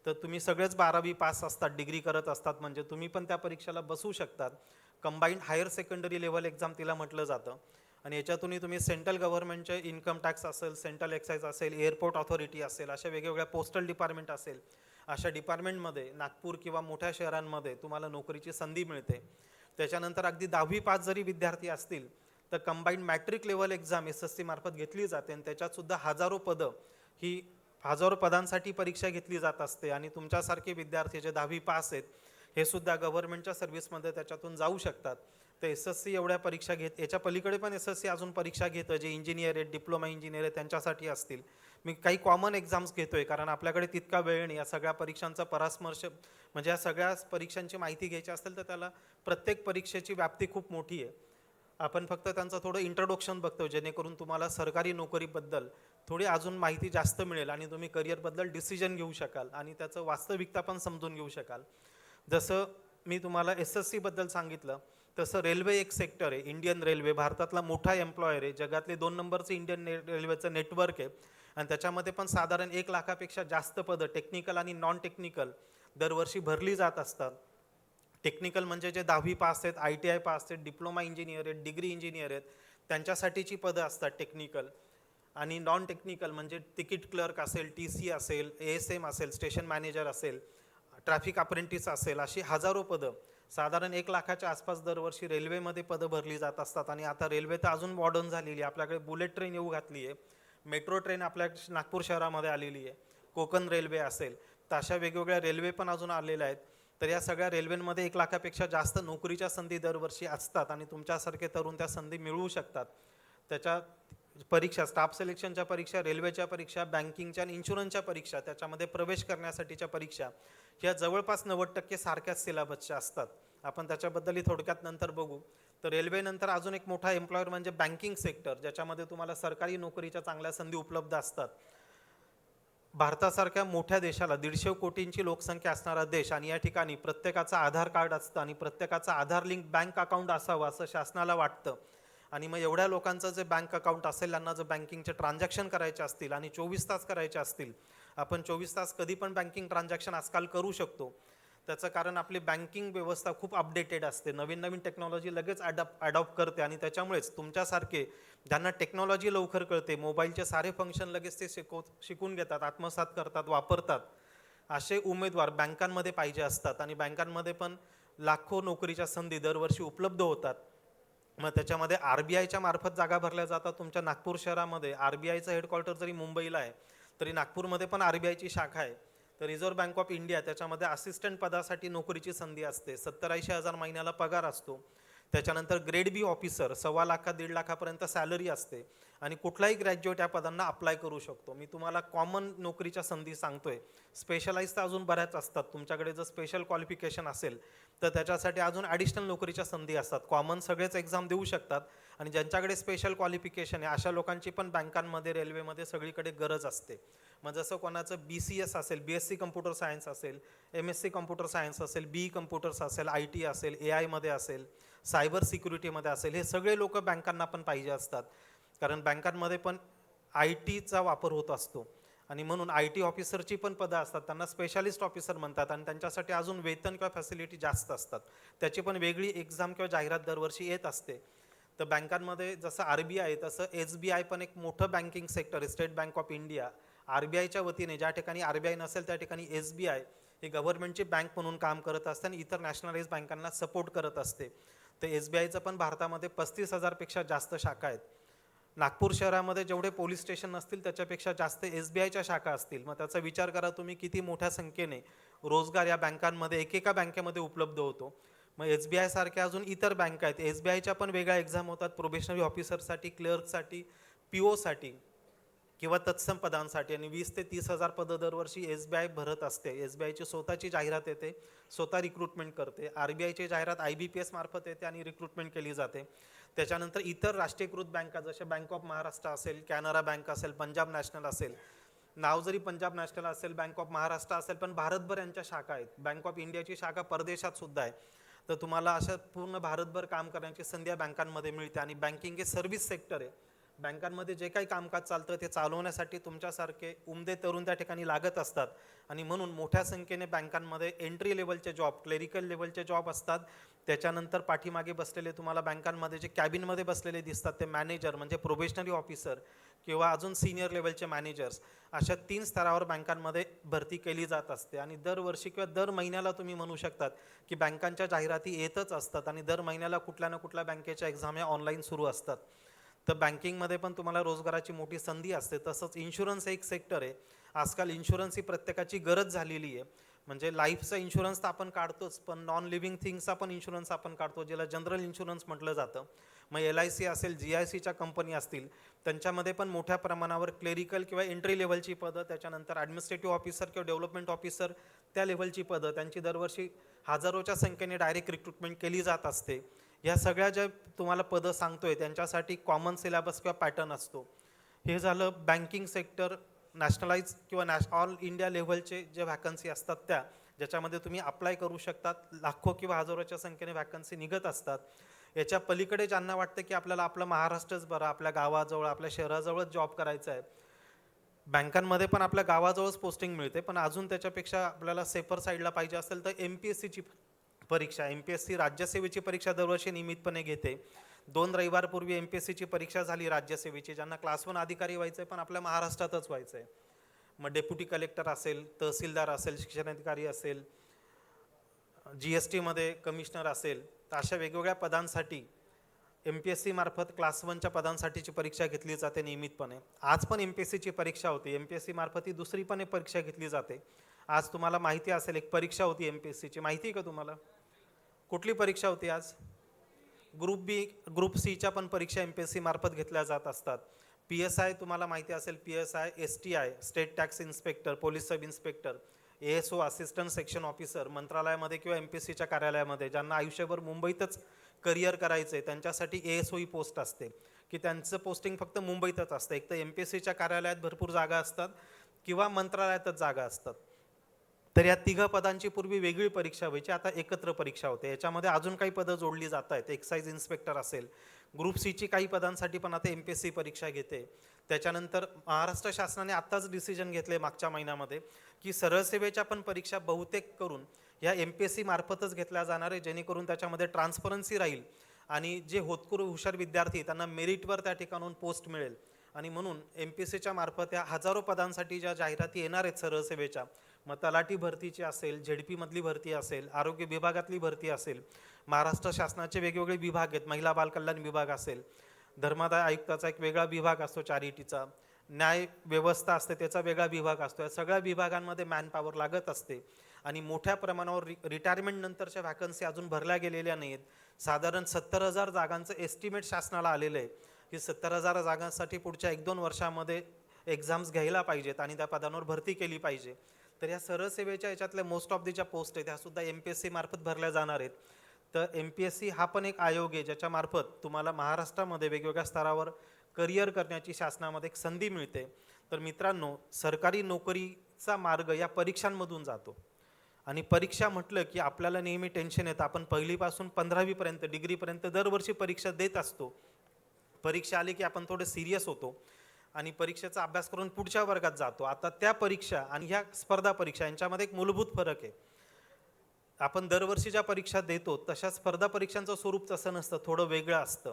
तर तुम्ही सगळेच 12वी पास असतात, डिग्री करत असतात, म्हणजे तुम्ही पण त्या परीक्षेला बसू शकतात. Combined higher secondary level exam तिला म्हटलं जातं. आणि याच्यातूनही तुम्ही सेंट्रल गव्हर्नमेंटचे इन्कम टॅक्स असेल, सेंट्रल एक्साईज असेल, एअरपोर्ट ऑथॉरिटी असेल, अशा वेगवेगळ्या पोस्टल डिपार्टमेंट असेल, अशा डिपार्टमेंटमध्ये नागपूर किंवा मोठ्या शहरांमध्ये तुम्हाला नोकरीची संधी मिळते. त्याच्यानंतर अगदी 10वी पास जरी विद्यार्थी असतील तर combined matric level exam SSC मार्फत घेतली जाते आणि त्याच्यातसुद्धा हजारो पदांसाठी परीक्षा घेतली जात असते. आणि तुमच्यासारखे विद्यार्थी जे 10वी पास आहेत हे सुद्धा गव्हर्नमेंटच्या सर्व्हिसमध्ये त्याच्यातून जाऊ शकतात. तर SSC एवढ्या परीक्षा घेत, याच्या पलीकडे पण SSC अजून परीक्षा घेतं, जे इंजिनियर आहेत, डिप्लोमा इंजिनियर आहेत त्यांच्यासाठी असतील. मी काही कॉमन एक्झाम्स घेतोय कारण आपल्याकडे तितका वेळ नाही. या सगळ्या परीक्षांचा परामर्श म्हणजे या सगळ्या परीक्षांची माहिती घ्यायची असेल तर त्याला प्रत्येक परीक्षेची व्याप्ती खूप मोठी आहे. आपण फक्त त्यांचं थोडं इंट्रोडक्शन बघतो जेणेकरून तुम्हाला सरकारी नोकरीबद्दल थोडी अजून माहिती जास्त मिळेल आणि तुम्ही करिअरबद्दल डिसिजन घेऊ शकाल आणि त्याचं वास्तविकता पण समजून घेऊ शकाल. जसं मी तुम्हाला SSC बद्दल सांगितलं तसं रेल्वे एक सेक्टर आहे. इंडियन रेल्वे भारतातला मोठा एम्प्लॉयर आहे, जगातले 2 नंबरचं इंडियन रेल्वेचं नेटवर्क आहे आणि त्याच्यामध्ये पण साधारण 1 लाखापेक्षा जास्त पदं टेक्निकल आणि नॉन टेक्निकल दरवर्षी भरली जात असतात. टेक्निकल म्हणजे जे 10वी पास आहेत, ITI पास आहेत, डिप्लोमा इंजिनियर आहेत, डिग्री इंजिनियर आहेत, त्यांच्यासाठीची पदं असतात टेक्निकल. आणि नॉन टेक्निकल म्हणजे तिकीट क्लर्क असेल, TC असेल, ASM असेल, स्टेशन मॅनेजर असेल, ट्रॅफिक अप्रेंटिस असेल, अशी हजारो पदं साधारण 1 लाखाच्या आसपास दरवर्षी रेल्वेमध्ये पदं भरली जात असतात. आणि आता रेल्वे तर अजून मॉडर्न झालेली आहे, आपल्याकडे बुलेट ट्रेन येऊ घातली आहे, मेट्रो ट्रेन आपल्या नागपूर शहरामध्ये आलेली आहे, कोकण रेल्वे असेल, तर अशा वेगवेगळ्या रेल्वे पण अजून आलेल्या आहेत. तर या सगळ्या रेल्वेंमध्ये 1 लाखापेक्षा जास्त नोकरीच्या संधी दरवर्षी असतात आणि तुमच्यासारखे तरुण त्या संधी मिळवू शकतात. त्याच्या परीक्षा, स्टाफ सिलेक्शनच्या परीक्षा, रेल्वेच्या परीक्षा, बँकिंगच्या आणि इन्शुरन्सच्या परीक्षा, त्याच्यामध्ये प्रवेश करण्यासाठीच्या परीक्षा, ह्या जवळपास 90% सारख्याच सिलेबसच्या असतात. आपण त्याच्याबद्दलही थोडक्यात नंतर बघू. तर रेल्वेनंतर अजून एक मोठा एम्प्लॉयर म्हणजे बँकिंग सेक्टर, ज्याच्यामध्ये तुम्हाला सरकारी नोकरीच्या चांगल्या संधी उपलब्ध असतात. भारतासारख्या मोठ्या देशाला 150 कोटींची लोकसंख्या असणारा देश आणि या ठिकाणी प्रत्येकाचं आधार कार्ड असतं आणि प्रत्येकाचं आधार लिंक बँक अकाउंट असावं असं शासनाला वाटतं. आणि मग एवढ्या लोकांचं जे बँक अकाउंट असेल, त्यांना जर बँकिंगचे ट्रान्झॅक्शन करायचे असतील आणि 24 तास करायचे असतील, आपण 24 तास कधी पण बँकिंग ट्रान्झॅक्शन आजकाल करू शकतो. त्याचं कारण आपली बँकिंग व्यवस्था खूप अपडेटेड असते, नवीन नवीन टेक्नॉलॉजी लगेच अडॉप्ट करते आणि त्याच्यामुळेच तुमच्यासारखे ज्यांना टेक्नॉलॉजी लवकर कळते, मोबाईलचे सारे फंक्शन लगेच ते शिकून घेतात, आत्मसात करतात, वापरतात, असे उमेदवार बँकांमध्ये पाहिजे असतात. आणि बँकांमध्ये पण लाखो नोकरीच्या संधी दरवर्षी उपलब्ध होतात. मग त्याच्यामध्ये RBIच्या मार्फत जागा भरल्या जातात. तुमच्या नागपूर शहरामध्ये RBIचं हेडक्वार्टर जरी मुंबईला आहे तरी नागपूरमध्ये पण RBIची शाखा आहे. तर रिझर्व्ह बँक ऑफ इंडिया त्याच्यामध्ये असिस्टंट पदासाठी नोकरीची संधी असते. 70-80 हजार महिन्याला पगार असतो. त्याच्यानंतर ग्रेड बी ऑफिसर 1.25 लाख 1.5 लाखापर्यंत सॅलरी असते आणि कुठलाही ग्रॅज्युएट या पदांना अप्लाय करू शकतो. मी तुम्हाला कॉमन नोकरीच्या संधी सांगतोय. स्पेशलाइज तर अजून बऱ्याच असतात. तुमच्याकडे जर स्पेशल क्वालिफिकेशन असेल तर त्याच्यासाठी अजून ॲडिशनल नोकरीच्या संधी असतात. कॉमन सगळेच एक्झाम देऊ शकतात आणि ज्यांच्याकडे स्पेशल क्वालिफिकेशन आहे अशा लोकांची पण बँकांमध्ये, रेल्वेमध्ये सगळीकडे गरज असते. मग जसं कोणाचं BCS असेल, BSc कम्प्युटर सायन्स असेल, MSc कम्प्युटर सायन्स असेल, BE कम्प्युटर्स असेल, IT असेल, AI मध्ये असेल, सायबर सिक्युरिटीमध्ये असेल, हे सगळे लोक बँकांना पण पाहिजे असतात. कारण बँकांमध्ये पण IT चा वापर होत असतो आणि म्हणून IT ऑफिसरची पण पदं असतात. त्यांना स्पेशालिस्ट ऑफिसर म्हणतात आणि त्यांच्यासाठी अजून वेतन किंवा फॅसिलिटी जास्त असतात. त्याची पण वेगळी एक्झाम किंवा जाहिरात दरवर्षी येत असते. तर बँकांमध्ये जसं RBI आहे तसं SBI पण एक मोठं बँकिंग सेक्टर आहे. स्टेट बँक ऑफ इंडिया RBIच्या वतीने, ज्या ठिकाणी RBI नसेल त्या ठिकाणी SBI ही गव्हर्नमेंटची बँक म्हणून काम करत असते आणि इतर नॅशनलाइज बँकांना सपोर्ट करत असते. तर SBIचं पण भारतामध्ये 35,000पेक्षा जास्त शाखा आहेत. नागपूर शहरामध्ये जेवढे पोलीस स्टेशन असतील त्याच्यापेक्षा जास्त SBIच्या शाखा असतील. मग त्याचा विचार करा तुम्ही किती मोठ्या संख्येने रोजगार या बँकांमध्ये एकेका बँकेमध्ये उपलब्ध होतो. मग SBI सारख्या अजून इतर बँका आहेत. SBIच्या पण वेगळ्या एक्झाम होतात प्रोबेशनरी ऑफिसरसाठी, क्लर्कसाठी, PO साठी किंवा तत्सम पदांसाठी आणि 20 ते 30 हजार पदं दरवर्षी SBI भरत असते. SBIची स्वतःची जाहिरात येते, स्वतः रिक्रुटमेंट करते. RBIची जाहिरात IBPS मार्फत येते आणि रिक्रुटमेंट केली जाते. त्याच्यानंतर इतर राष्ट्रीयकृत बँका जसे बँक ऑफ महाराष्ट्र असेल, कॅनरा बँक असेल, पंजाब नॅशनल असेल, नाव जरी पंजाब नॅशनल असेल, बँक ऑफ महाराष्ट्र असेल, पण भारतभर यांच्या शाखा आहेत. बँक ऑफ इंडियाची शाखा परदेशात सुद्धा आहे. तर तुम्हाला अशा पूर्ण भारतभर काम करण्याची संधी या बँकांमध्ये मिळते आणि बँकिंग हे सर्व्हिस सेक्टर आहे. बँकांमध्ये जे काही कामकाज चालतं ते चालवण्यासाठी तुमच्यासारखे उमदे तरुण त्या ठिकाणी लागत असतात आणि म्हणून मोठ्या संख्येने बँकांमध्ये एंट्री लेवलचे जॉब, क्लेरिकल लेवलचे जॉब असतात. त्याच्यानंतर पाठीमागे बसलेले तुम्हाला बँकांमध्ये जे कॅबिनमध्ये बसलेले दिसतात ते मॅनेजर म्हणजे प्रोबेशनरी ऑफिसर किंवा अजून सिनियर लेवलचे मॅनेजर्स, अशा 3 स्तरावर बँकांमध्ये भरती केली जात असते. आणि दरवर्षी किंवा दर महिन्याला तुम्ही म्हणू शकतात की बँकांच्या जाहिराती येतच असतात आणि दर महिन्याला कुठल्या ना कुठल्या बँकेच्या एक्झाम या ऑनलाईन सुरू असतात. तर बँकिंगमध्ये पण तुम्हाला रोजगाराची मोठी संधी असते. तसंच इन्शुरन्स एक सेक्टर आहे. आजकाल इन्शुरन्स ही प्रत्येकाची गरज झालेली आहे. म्हणजे लाईफचा इन्शुरन्स तर आपण काढतोच, पण नॉन लिव्हिंग थिंग्सचा पण इन्शुरन्स आपण काढतो, ज्याला जनरल इन्शुरन्स म्हटलं जातं. मग LIC असेल, GICच्या कंपनी असतील, त्यांच्यामध्ये पण मोठ्या प्रमाणावर क्लेरिकल किंवा एंट्री लेवलची पदं, त्याच्यानंतर ॲडमिनिस्ट्रेटिव्ह ऑफिसर किंवा डेव्हलपमेंट ऑफिसर त्या लेवलची पदं, त्यांची दरवर्षी हजारोच्या संख्येने डायरेक्ट रिक्रुटमेंट केली जात असते. ह्या सगळ्या ज्या तुम्हाला पदं सांगतोय त्यांच्यासाठी कॉमन सिलेबस किंवा पॅटर्न असतो. हे झालं बँकिंग सेक्टर, नॅशनलाइज किंवा ऑल इंडिया लेव्हलचे जे व्हॅकन्सी असतात त्या, ज्याच्यामध्ये तुम्ही अप्लाय करू शकतात. लाखो किंवा हजारोच्या संख्येने व्हॅकन्सी निघत असतात. याच्या पलीकडे ज्यांना वाटतं की आपल्याला आपलं महाराष्ट्रच बरं, आपल्या गावाजवळ, आपल्या शहराजवळच जॉब करायचा आहे, बँकांमध्ये पण आपल्या गावाजवळच पोस्टिंग मिळते, पण अजून त्याच्यापेक्षा आपल्याला सेफर साईडला पाहिजे असेल तर MPSCची परीक्षा, MPSC राज्यसेवेची परीक्षा दरवर्षी नियमितपणे घेते. 2 रविवारपूर्वी MPSCची परीक्षा झाली राज्यसेवेची. ज्यांना क्लास 1 अधिकारी व्हायचं आहे पण आपल्या महाराष्ट्रातच व्हायचं आहे, मग डेप्युटी कलेक्टर असेल, तहसीलदार असेल, शिक्षणाधिकारी असेल, GST मध्ये कमिशनर असेल, तर अशा वेगवेगळ्या पदांसाठी MPSC मार्फत क्लास 1च्या पदांसाठीची परीक्षा घेतली जाते नियमितपणे. आज पण MPSCची परीक्षा होती. MPSC मार्फत ही दुसरी पण एक परीक्षा घेतली जाते. आज तुम्हाला माहिती असेल एक परीक्षा होती MPSCची, माहिती आहे का तुम्हाला? कुठली परीक्षा होती आज? ग्रुप B, ग्रुप Cच्या पण परीक्षा MPSC मार्फत घेतल्या जात असतात. PSI तुम्हाला माहिती असेल, PSI, STI state tax inspector, police sub inspector, ASO assistant section officer मंत्रालयामध्ये किंवा MPSCच्या कार्यालयामध्ये, ज्यांना आयुष्यभर मुंबईतच करिअर करायचं आहे त्यांच्यासाठी ASO ही पोस्ट असते की त्यांचं पोस्टिंग फक्त मुंबईतच असतं. एक तर MPSCच्या कार्यालयात भरपूर जागा असतात किंवा मंत्रालयातच जागा असतात. तर या 3 पदांची पूर्वी वेगळी परीक्षा व्हायची, आता एकत्र परीक्षा होते. याच्यामध्ये अजून काही पदं जोडली जात आहेत. एक्साईज इन्स्पेक्टर असेल, ग्रुप Cची काही पदांसाठी पण आता MPSC परीक्षा घेते. त्याच्यानंतर महाराष्ट्र शासनाने आत्ताच डिसिजन घेतले मागच्या महिन्यामध्ये की सरळ सेवेच्या पण परीक्षा बहुतेक करून ह्या MPSC मार्फतच घेतल्या जाणार आहे, जेणेकरून त्याच्यामध्ये ट्रान्सपरन्सी राहील आणि जे होतकरू हुशार विद्यार्थी त्यांना मेरिटवर त्या ठिकाणून पोस्ट मिळेल. आणि म्हणून MPSCच्या मार्फत या हजारो पदांसाठी ज्या जाहिराती येणार आहेत सरळ सेवेच्या, मग तलाठी भरतीची असेल, झेडपीमधली भरती असेल, आरोग्य विभागातली भरती असेल, महाराष्ट्र शासनाचे वेगवेगळे विभाग आहेत, महिला बालकल्याण विभाग असेल, धर्मादाय आयुक्ताचा एक वेगळा विभाग असतो चॅरिटीचा, न्याय व्यवस्था असते त्याचा वेगळा विभाग असतो. या सगळ्या विभागांमध्ये मॅनपॉवर लागत असते आणि मोठ्या प्रमाणावर रिटायरमेंट नंतरच्या व्हॅकन्सी अजून भरल्या गेलेल्या नाहीत. साधारण 70,000 जागांचं एस्टिमेट शासनाला आलेलं आहे की 70,000 जागांसाठी पुढच्या 1-2 वर्षामध्ये एक्झाम्स घ्यायला पाहिजेत आणि त्या पदांवर भरती केली पाहिजे. तर या सरळ सेवेच्या याच्यातल्या मोस्ट ऑफ द ज्या पोस्ट आहेत त्यासुद्धा MPSC मार्फत भरल्या जाणार आहेत. तर MPSC हा पण एक आयोग आहे ज्याच्या मार्फत तुम्हाला महाराष्ट्रामध्ये वेगवेगळ्या स्तरावर करिअर करण्याची शासनामध्ये एक संधी मिळते. तर मित्रांनो, सरकारी नोकरीचा मार्ग या परीक्षांमधून जातो आणि परीक्षा म्हटलं की आपल्याला नेहमी टेन्शन येतं. आपण पहिलीपासून 15वीपर्यंत डिग्रीपर्यंत दरवर्षी परीक्षा देत असतो. परीक्षा आली की आपण थोडे सिरियस होतो आणि परीक्षेचा अभ्यास करून पुढच्या वर्गात जातो. आता त्या परीक्षा आणि ह्या स्पर्धा परीक्षा यांच्यामध्ये एक मूलभूत फरक आहे. आपण दरवर्षी ज्या परीक्षा देतो तशा स्पर्धा परीक्षांचं स्वरूप तसं नसतं, थोडं वेगळं असतं.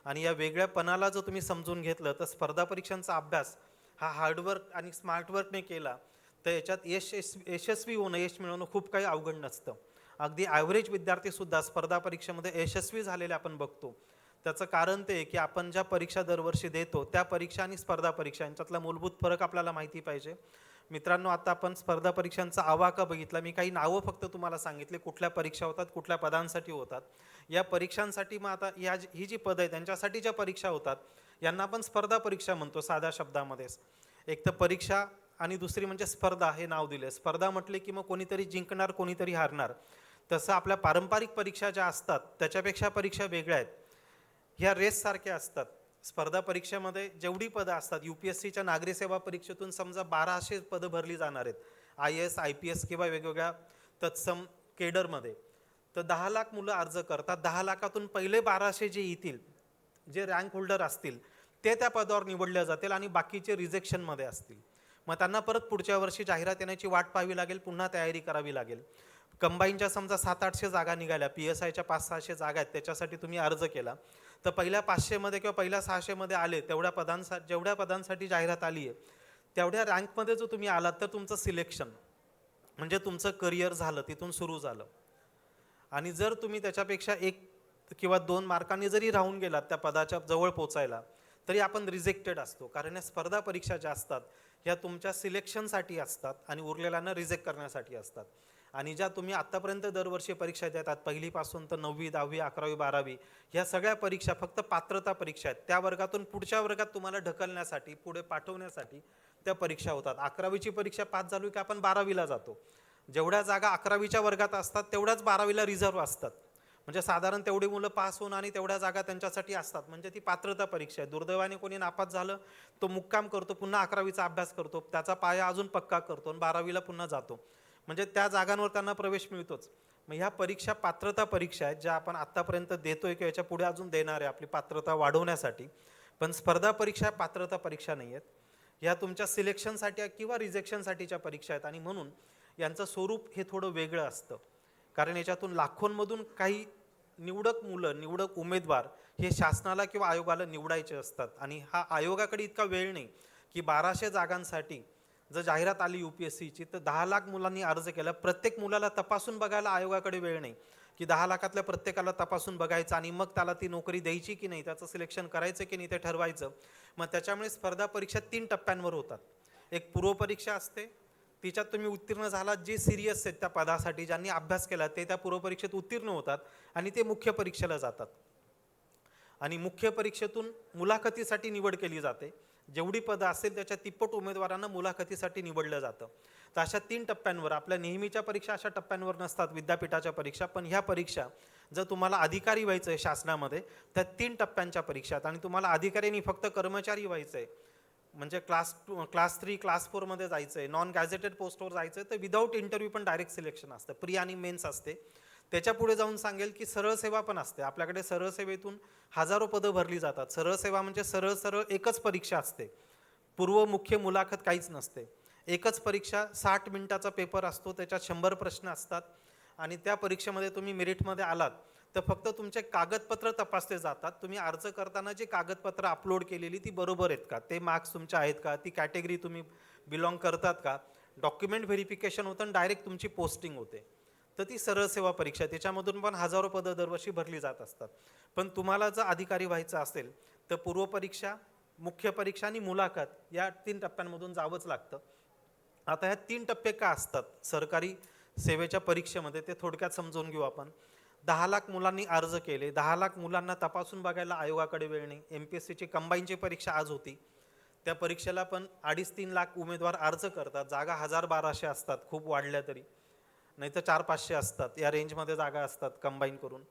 आणि या वेगळ्यापणाला जर तुम्ही समजून घेतलं तर स्पर्धा परीक्षांचा अभ्यास हा हार्डवर्क आणि स्मार्टवर्कने केला तर याच्यात यशस्वी होणं, यश मिळवणं खूप काही अवघड नसतं. अगदी ॲव्हरेज विद्यार्थीसुद्धा स्पर्धा परीक्षेमध्ये यशस्वी झालेले आपण बघतो. त्याचं कारण ते की आपण ज्या परीक्षा दरवर्षी देतो त्या परीक्षा आणि स्पर्धा परीक्षा यांच्यातला मूलभूत फरक आपल्याला माहिती पाहिजे. मित्रांनो, आता आपण स्पर्धा परीक्षांचा आवाका बघितला. मी काही नावं फक्त तुम्हाला सांगितले, कुठल्या परीक्षा होतात, कुठल्या पदांसाठी होतात. या परीक्षांसाठी मग आता ही जी पदं आहेत त्यांच्यासाठी ज्या परीक्षा होतात यांना आपण स्पर्धा परीक्षा म्हणतो साध्या शब्दामध्येच. एक तर परीक्षा आणि दुसरी म्हणजे स्पर्धा हे नाव दिले. स्पर्धा म्हटले की मग कोणीतरी जिंकणार, कोणीतरी हारणार. तसं आपल्या पारंपरिक परीक्षा ज्या असतात त्याच्यापेक्षा परीक्षा वेगळ्या आहेत. ह्या रेससारख्या असतात. स्पर्धा परीक्षेमध्ये जेवढी पदं असतात, UPSCच्या नागरी सेवा परीक्षेतून समजा 1200 पदं भरली जाणार आहेत, IAS IPS किंवा वेगवेगळ्या तत्सम केडरमध्ये, तर 10 लाख मुलं अर्ज करतात. 10 लाखातून पहिले 1200 जे येतील, जे रँक होल्डर असतील ते त्या पदावर निवडले जातील आणि बाकीचे रिजेक्शनमध्ये असतील. मग त्यांना परत पुढच्या वर्षी जाहिरात येण्याची वाट पाहावी लागेल, पुन्हा तयारी करावी लागेल. कंबाईनच्या समजा 700-800 जागा निघाल्या, PSIच्या 500-600 जागा आहेत, त्याच्यासाठी तुम्ही अर्ज केला तर पहिल्या 500मध्ये किंवा पहिल्या 600मध्ये आले जेवढ्या पदांसाठी जाहिरात आली आहे तेवढ्या रँकमध्ये जो तुम्ही आलात तर तुमचं सिलेक्शन म्हणजे तुमचं करिअर झालं, तिथून सुरू झालं. आणि जर तुम्ही त्याच्यापेक्षा 1 किंवा 2 मार्कांनी जरी राहून गेलात त्या पदाच्या जवळ पोचायला तरी आपण रिजेक्टेड असतो. कारण या स्पर्धा परीक्षा ज्या असतात ह्या तुमच्या सिलेक्शनसाठी असतात आणि उरलेल्यांना रिजेक्ट करण्यासाठी असतात. आणि ज्या तुम्ही आत्तापर्यंत दरवर्षी परीक्षा देतात, पहिलीपासून तर 9वी, 10वी, 11वी, 12वी, ह्या सगळ्या परीक्षा फक्त पात्रता परीक्षा आहेत. त्या वर्गातून पुढच्या वर्गात तुम्हाला ढकलण्यासाठी, पुढे पाठवण्यासाठी त्या परीक्षा होतात. 11वीची परीक्षा पास झाली की आपण 12वीला जातो. जेवढ्या जागा 11वीच्या वर्गात असतात तेवढ्याच 12वीला रिझर्व्ह असतात. म्हणजे साधारण तेवढी मुलं पास होऊन आणि तेवढ्या जागा त्यांच्यासाठी असतात. म्हणजे ती पात्रता परीक्षा आहे. दुर्दैवाने कोणी नापास झालं तो मुक्काम करतो, पुन्हा 11वीचा अभ्यास करतो, त्याचा पाया अजून पक्का करतो आणि 12वीला पुन्हा जातो. म्हणजे त्या जागांवर त्यांना प्रवेश मिळतोच. मग ह्या परीक्षा पात्रता परीक्षा आहेत ज्या आपण आत्तापर्यंत देतोय किंवा याच्या पुढे अजून देणार आहे आपली पात्रता वाढवण्यासाठी. पण स्पर्धा परीक्षा पात्रता परीक्षा नाही आहेत. ह्या तुमच्या सिलेक्शनसाठी किंवा रिजेक्शनसाठीच्या परीक्षा आहेत आणि म्हणून यांचं स्वरूप हे थोडं वेगळं असतं. कारण याच्यातून लाखोंमधून काही निवडक मुलं, निवडक उमेदवार हे शासनाला किंवा आयोगाला निवडायचे असतात. आणि हा आयोगाकडे इतका वेळ नाही की 1200 जागांसाठी जर जाहिरात आली UPSCची तर 10 लाख मुलांनी अर्ज केला, प्रत्येक मुलाला तपासून बघायला आयोगाकडे वेळ नाही की 10 लाखातल्या प्रत्येकाला तपासून बघायचं आणि मग त्याला ती नोकरी द्यायची की नाही, त्याचं सिलेक्शन करायचं की नाही ते ठरवायचं. मग त्याच्यामुळे स्पर्धा परीक्षा 3 टप्प्यांवर होतात. एक पूर्वपरीक्षा असते, तिच्यात तुम्ही उत्तीर्ण झालात, जे सिरियस आहेत त्या पदासाठी, ज्यांनी अभ्यास केला ते त्या पूर्वपरीक्षेत उत्तीर्ण होतात आणि ते मुख्य परीक्षेला जातात. आणि मुख्य परीक्षेतून मुलाखतीसाठी निवड केली जाते. जेवढी पदं असेल त्याच्या तिप्पट उमेदवारांना मुलाखतीसाठी निवडलं जातं. तर अशा 3 टप्प्यांवर, आपल्या नेहमीच्या परीक्षा अशा टप्प्यांवर नसतात विद्यापीठाच्या परीक्षा, पण ह्या परीक्षा जर तुम्हाला अधिकारी व्हायचं आहे शासनामध्ये त्या 3 टप्प्यांच्या परीक्षा आहेत. आणि तुम्हाला अधिकाऱ्यांनी फक्त कर्मचारी व्हायचं आहे म्हणजे क्लास 3 क्लास 4मध्ये जायचं आहे, नॉन गॅझेटेड पोस्टवर जायचं आहे तर विदाऊट इंटरव्ह्यू पण डायरेक्ट सिलेक्शन असतं, प्री आणि मेन्स असते. त्याच्या पुढे जाऊन सांगेल की सरळ सेवा पण असते. आपल्याकडे सरळ सेवेतून हजारो पदं भरली जातात. सरळ सेवा म्हणजे सरळ एकच परीक्षा असते, पूर्व मुख्य मुलाखत काहीच नसते. एकच परीक्षा 60 मिनिटाचा पेपर असतो, त्याच्यात 100 प्रश्न असतात आणि त्या परीक्षेमध्ये तुम्ही मेरिटमध्ये आलात तर फक्त तुमचे कागदपत्र तपासले जातात. तुम्ही अर्ज करताना जी कागदपत्र अपलोड केलेली ती बरोबर आहेत का, ते मार्क्स तुमचे आहेत का, ती कॅटेगरी तुम्ही बिलॉंग करतात का, डॉक्युमेंट व्हेरिफिकेशन होतं आणि डायरेक्ट तुमची पोस्टिंग होते. तर ती सरळ सेवा परीक्षा, त्याच्यामधून पण हजारो पदं दरवर्षी भरली जात असतात. पण तुम्हाला जर अधिकारी व्हायचं असेल तर पूर्वपरीक्षा, मुख्य परीक्षा आणि मुलाखत या 3 टप्प्यांमधून जावंच लागतं. आता ह्या 3 टप्पे का असतात सरकारी सेवेच्या परीक्षेमध्ये ते थोडक्यात समजून घेऊ आपण. 10 लाख मुलांनी अर्ज केले, 10 लाख मुलांना तपासून बघायला आयोगाकडे वेळ नाही. MPSCची कंबाईनची परीक्षा आज होती, त्या परीक्षेला पण 2.5-3 लाख उमेदवार अर्ज करतात. जागा 1000-1200 असतात खूप वाढल्या तरी, नाही तर 400-500 असतात, या रेंजमध्ये जागा असतात कंबाईन करून.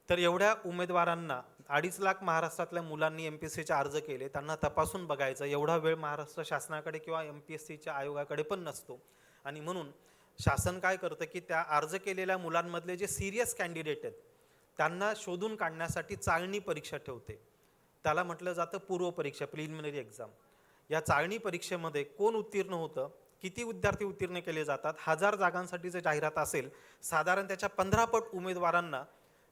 तर एवढ्या उमेदवारांना 2.5 लाख महाराष्ट्रातल्या मुलांनी MPSCचे अर्ज केले, त्यांना तपासून बघायचं एवढा वेळ महाराष्ट्र शासनाकडे किंवा MPSCच्या आयोगाकडे पण नसतो. आणि म्हणून शासन काय करतं की त्या अर्ज केलेल्या मुलांमधले जे सिरियस कॅन्डिडेट आहेत त्यांना शोधून काढण्यासाठी चाळणी परीक्षा ठेवते. त्याला म्हटलं जातं पूर्वपरीक्षा, प्रिलिमिनरी एक्झाम. या चाळणी परीक्षेमध्ये कोण उत्तीर्ण होतं, किती विद्यार्थी उत्तीर्ण केले जातात, 1000 जागांसाठी जर जाहिरात असेल साधारण त्याच्या 15 पट उमेदवारांना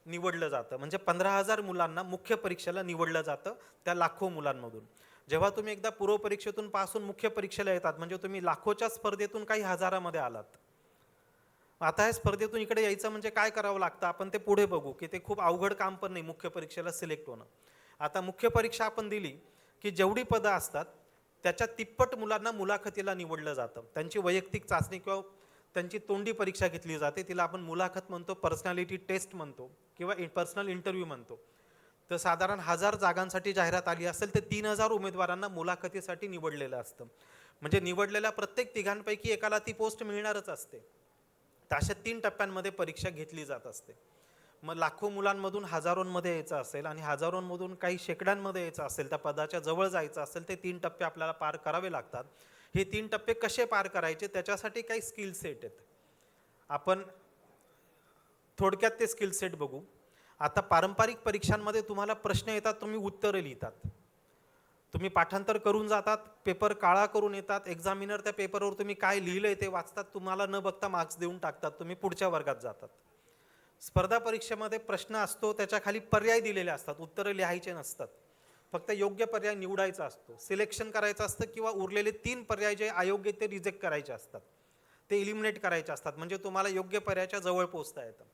निवडलं जातं. म्हणजे 15,000 मुलांना मुख्य परीक्षेला निवडलं जातं त्या लाखो मुलांमधून. जेव्हा तुम्ही एकदा पूर्वपरीक्षेतून पास होऊन मुख्य परीक्षेला येतात म्हणजे तुम्ही लाखोच्या स्पर्धेतून काही हजारामध्ये आलात. आता या स्पर्धेतून इकडे यायचं म्हणजे काय करावं लागतं आपण ते पुढे बघू, की ते खूप अवघड काम पण नाही मुख्य परीक्षेला सिलेक्ट होणं. आता मुख्य परीक्षा आपण दिली की जेवढी पदं असतात त्याच्या तिप्पट मुलांना मुलाखतीला निवडलं जातं. त्यांची वैयक्तिक चाचणी किंवा त्यांची तोंडी परीक्षा घेतली जाते, तिला आपण मुलाखत म्हणतो, पर्सनॅलिटी टेस्ट म्हणतो किंवा पर्सनल इंटरव्ह्यू म्हणतो. तर साधारण 1000 जागांसाठी जाहिरात आली असेल तर 3000 उमेदवारांना मुलाखतीसाठी निवडलेलं असतं. म्हणजे निवडलेल्या प्रत्येक तिघांपैकी एकाला ती पोस्ट मिळणारच असते. तर अशा 3 टप्प्यांमध्ये परीक्षा घेतली जात असते. मग लाखो मुलांमधून हजारोंमध्ये यायचं असेल आणि हजारोंमधून काही शेकड्यांमध्ये यायचं असेल, त्या पदाच्या जवळ जायचं असेल, ते 3 टप्पे आपल्याला पार करावे लागतात. हे 3 टप्पे कसे पार करायचे त्याच्यासाठी काही स्किल सेट आहेत. आपण थोडक्यात ते स्किल सेट बघू. आता पारंपरिक परीक्षांमध्ये तुम्हाला प्रश्न येतात, तुम्ही उत्तरं लिहितात, तुम्ही पाठांतर करून जातात, पेपर काळा करून येतात, एक्झामिनर त्या पेपरवर तुम्ही काय लिहिलंय ते वाचतात, तुम्हाला न बघता मार्क्स देऊन टाकतात, तुम्ही पुढच्या वर्गात जातात. स्पर्धा परीक्षेमध्ये प्रश्न असतो, त्याच्या खाली पर्याय दिलेले असतात, उत्तरं लिहायचे नसतात, फक्त योग्य पर्याय निवडायचा असतो, सिलेक्शन करायचं असतं किंवा उरलेले 3 पर्याय जे अयोग्य ते रिजेक्ट करायचे असतात, ते इलिमिनेट करायचे असतात. म्हणजे तुम्हाला योग्य पर्यायाच्या जवळ पोहोचता येतं.